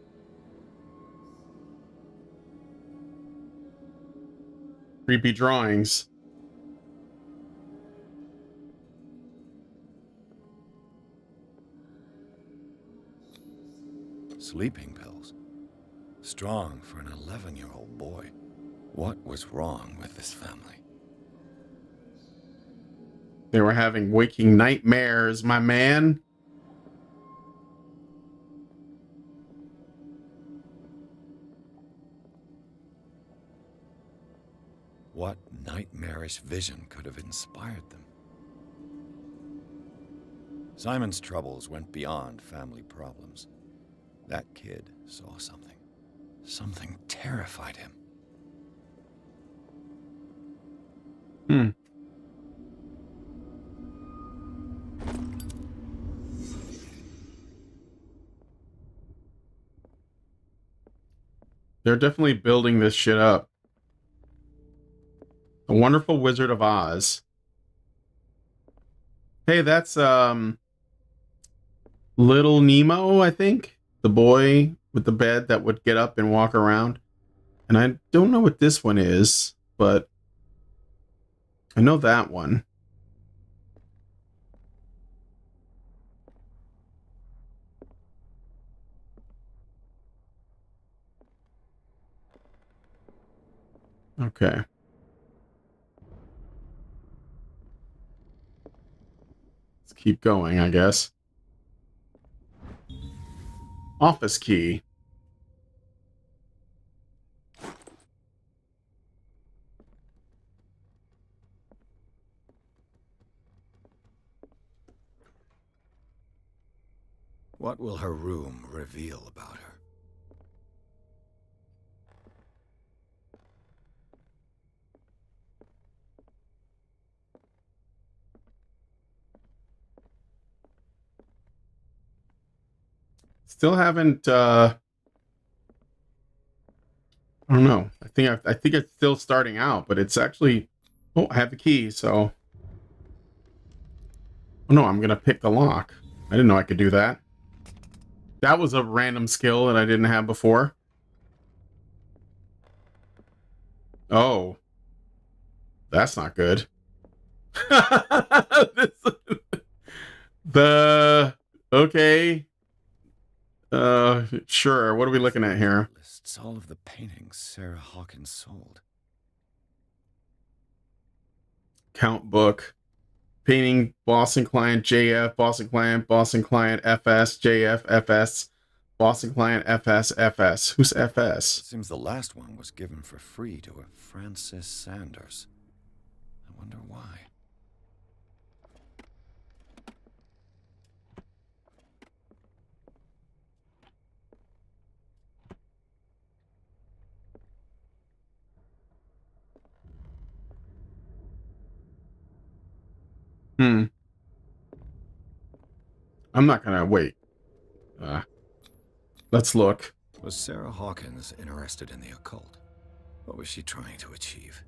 Creepy drawings. Sleeping pills. Strong for an 11-year-old boy. What was wrong with this family? They were having waking nightmares, my man. What nightmarish vision could have inspired them? Simon's troubles went beyond family problems. That kid saw something. Something terrified him. Hmm. They're definitely building this shit up. The Wonderful Wizard of Oz. Hey, that's Little Nemo, I think. The boy with the bed that would get up and walk around. And I don't know what this one is, but I know that one. Okay. Let's keep going, I guess. Office key. What will her room reveal about her? Still haven't I don't know. I think it's still starting out, but it's actually, oh, I have the key, so oh no, I'm gonna pick the lock. I didn't know I could do that. That was a random skill that I didn't have before. Oh, that's not good. Okay. Sure. What are we looking at here? Lists all of the paintings Sarah Hawkins sold. Count book. Painting Boston client JF, Boston client FS, JF, FS, Boston client FS, FS. Who's FS? It seems the last one was given for free to a Francis Sanders. I wonder why. I'm not gonna wait. Let's look. Was Sarah Hawkins interested in the occult? What was she trying to achieve?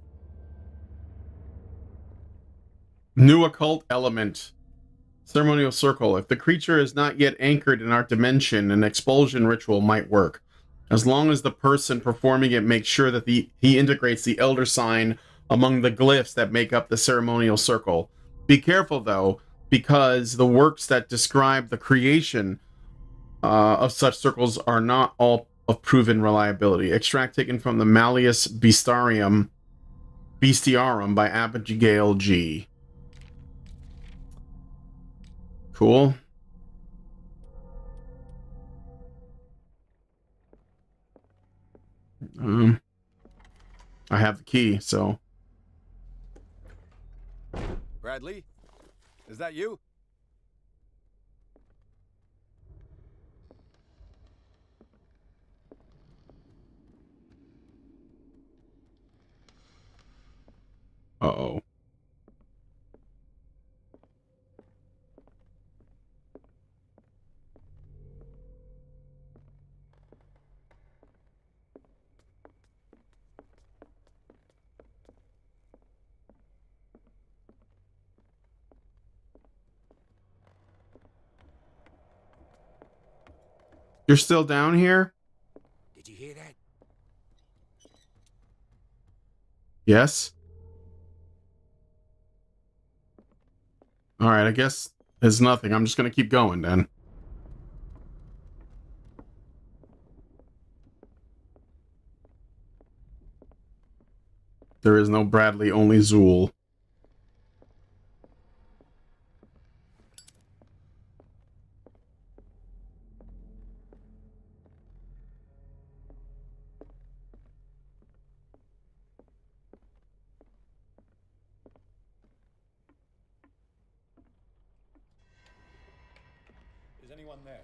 New occult element. Ceremonial circle. If the creature is not yet anchored in our dimension, an expulsion ritual might work. As long as the person performing it makes sure that he integrates the elder sign among the glyphs that make up the ceremonial circle. Be careful, though, because the works that describe the creation of such circles are not all of proven reliability. Extract taken from the Malleus Bestiarum by Abigail G. Cool. I have the key, so. Bradley? Is that you? Uh-oh. You're still down here? Did you hear that? Yes. All right, I guess there's nothing. I'm just gonna keep going then. There is no Bradley, only Zool. Is anyone there?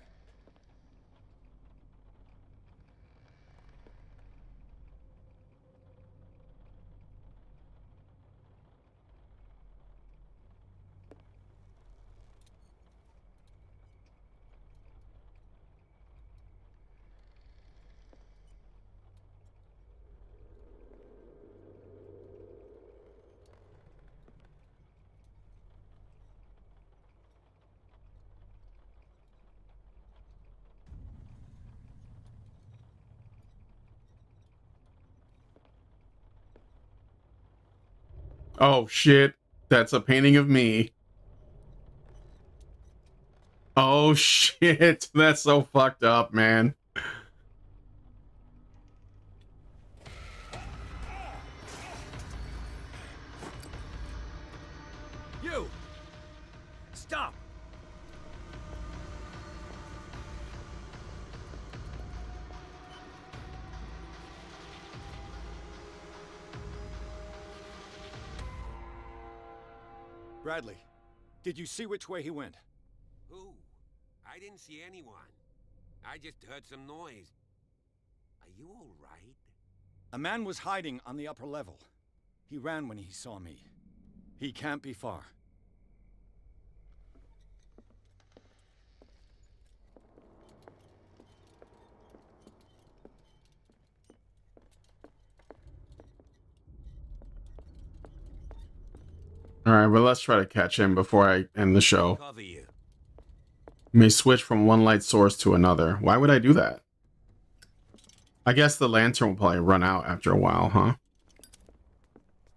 Oh shit, that's a painting of me. Oh shit, that's so fucked up, man. You! Stop! Bradley, did you see which way he went? Who? I didn't see anyone. I just heard some noise. Are you all right? A man was hiding on the upper level. He ran when he saw me. He can't be far. All right, well, let's try to catch him before I end the show. Cover you. You may switch from one light source to another. Why would I do that? I guess the lantern will probably run out after a while, huh?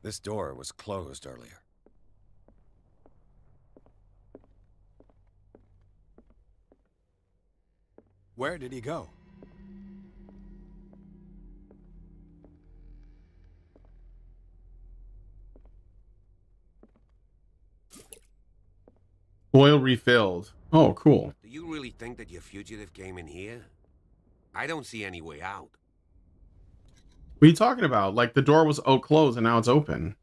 This door was closed earlier. Where did he go? Oil refilled. Oh, cool. Do you really think that your fugitive came in here? I don't see any way out. What are you talking about? Like the door was closed and now it's open.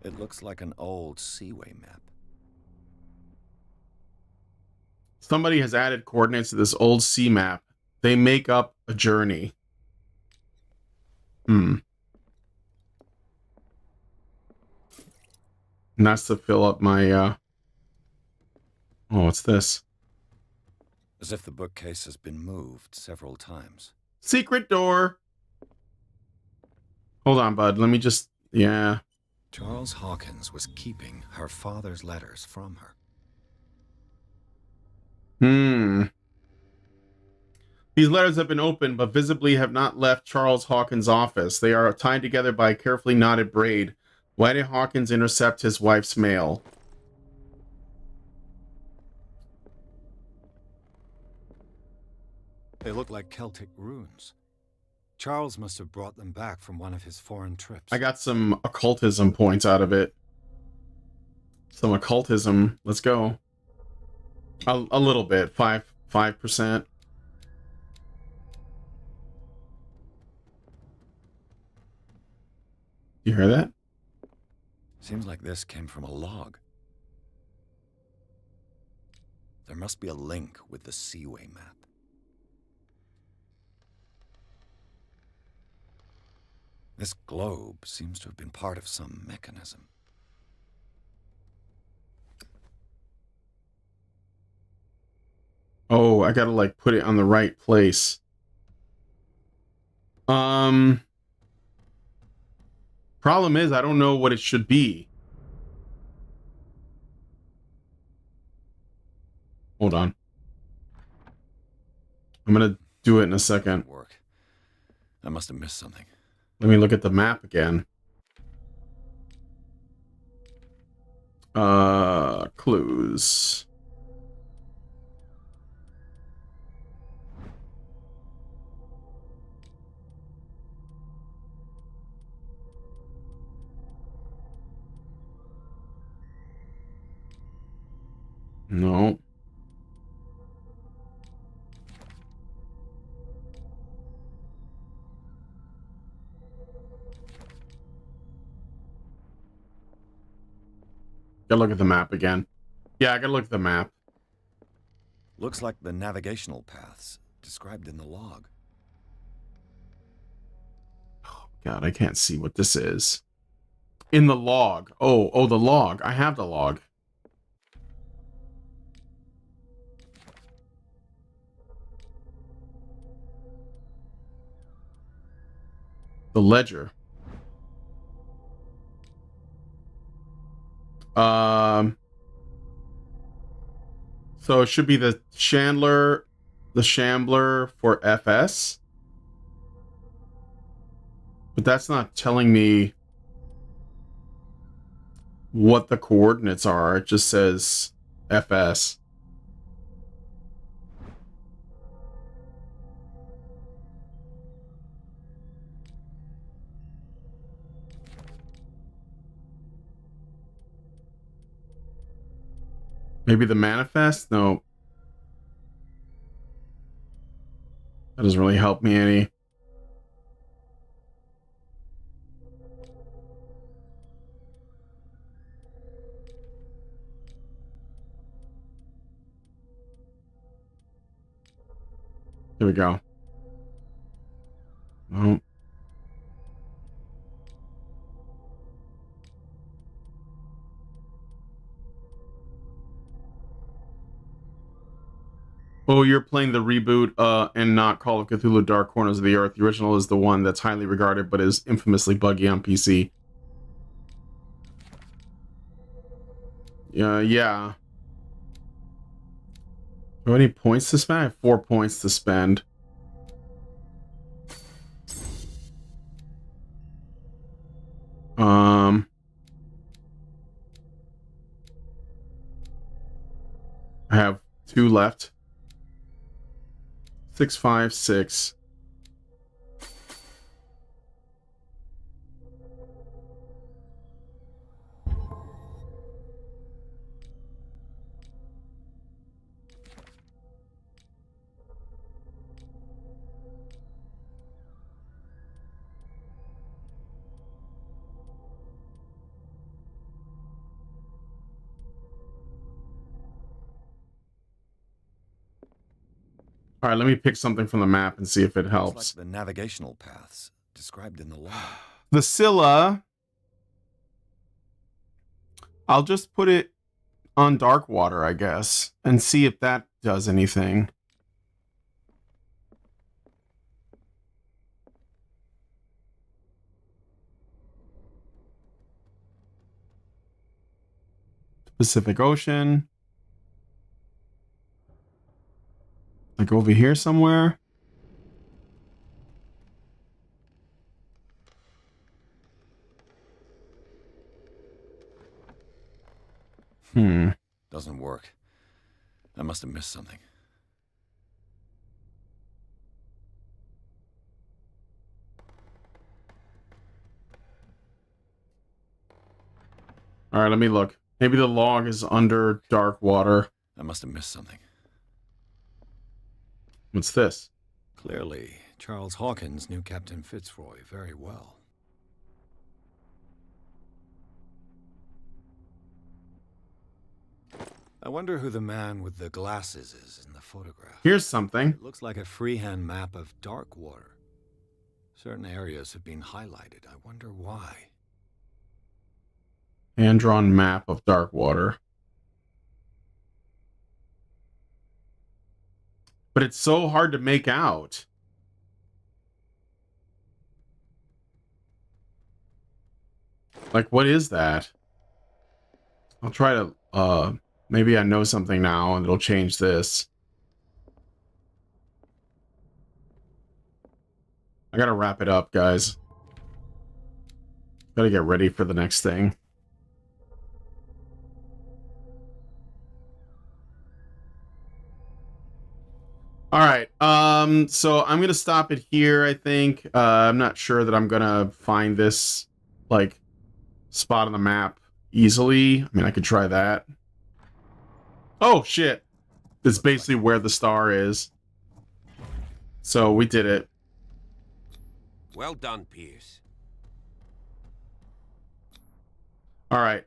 It looks like an old seaway map. Somebody has added coordinates to this old sea map. They make up a journey. And that's to fill up my, Oh, what's this? As if the bookcase has been moved several times. Secret door! Hold on, bud. Let me just... Yeah. Charles Hawkins was keeping her father's letters from her. These letters have been opened, but visibly have not left Charles Hawkins' office. They are tied together by a carefully knotted braid. Why did Hawkins intercept his wife's mail? They look like Celtic runes. Charles must have brought them back from one of his foreign trips. I got some occultism points out of it. Some occultism. Let's go. A little bit. 5%. You hear that? Seems like this came from a log. There must be a link with the Seaway map. This globe seems to have been part of some mechanism. Oh, I gotta like put it on the right place. Problem is I don't know what it should be. Hold on. I'm gonna do it in a second. Work. I must have missed something. Let me look at the map again. Clues. No. Gotta look at the map again. Yeah, I gotta look at the map. Looks like the navigational paths described in the log. God, I can't see what this is. In the log. Oh, the log. I have the log. The ledger. So it should be the Shambler for FS. But that's not telling me what the coordinates are. It just says FS. Maybe the manifest? No. That doesn't really help me any. Here we go. Oh. Oh, you're playing the reboot and not Call of Cthulhu Dark Corners of the Earth. The original is the one that's highly regarded but is infamously buggy on PC. Yeah. Do I have any points to spend? I have 4 points to spend. I have 2 left. 6, 5, 6. All right, let me pick something from the map and see if it helps. Like the navigational paths described in the log. The Scylla. I'll just put it on dark water, I guess, and see if that does anything. Pacific Ocean. Like over here somewhere. Doesn't work. I must have missed something. All right, let me look. Maybe the log is under dark water. I must have missed something. What's this? Clearly, Charles Hawkins knew Captain Fitzroy very well. I wonder who the man with the glasses is in the photograph. Here's something. It looks like a freehand map of dark water. Certain areas have been highlighted. I wonder why. Hand-drawn map of dark water. But it's so hard to make out. Like, what is that? I'll try to, maybe I know something now and it'll change this. gotta wrap it up, guys. Gotta get ready for the next thing. All right, so I'm gonna stop it here, I think. I'm not sure that I'm gonna find this, like, spot on the map easily. I mean, I could try that. Oh, shit. It's basically where the star is. So, we did it. Well done, Pierce. All right.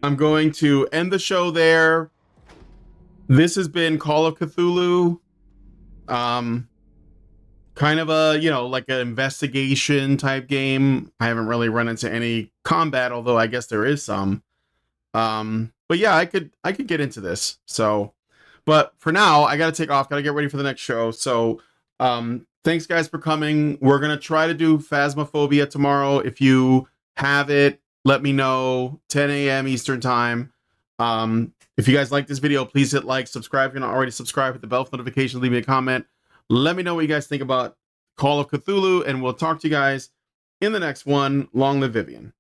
I'm going to end the show there. This has been Call of Cthulhu. Kind of a, you know, like an investigation type game. I haven't really run into any combat, although I guess there is some. But yeah, I could get into this. So, but for now, I got to take off. Got to get ready for the next show. So, thanks guys for coming. We're going to try to do Phasmophobia tomorrow. If you have it, let me know. 10 a.m. Eastern time. If you guys like this video, please hit like, subscribe if you're not already subscribed, hit the bell for notifications, leave me a comment. Let me know what you guys think about Call of Cthulhu, and we'll talk to you guys in the next one. Long live Vivian.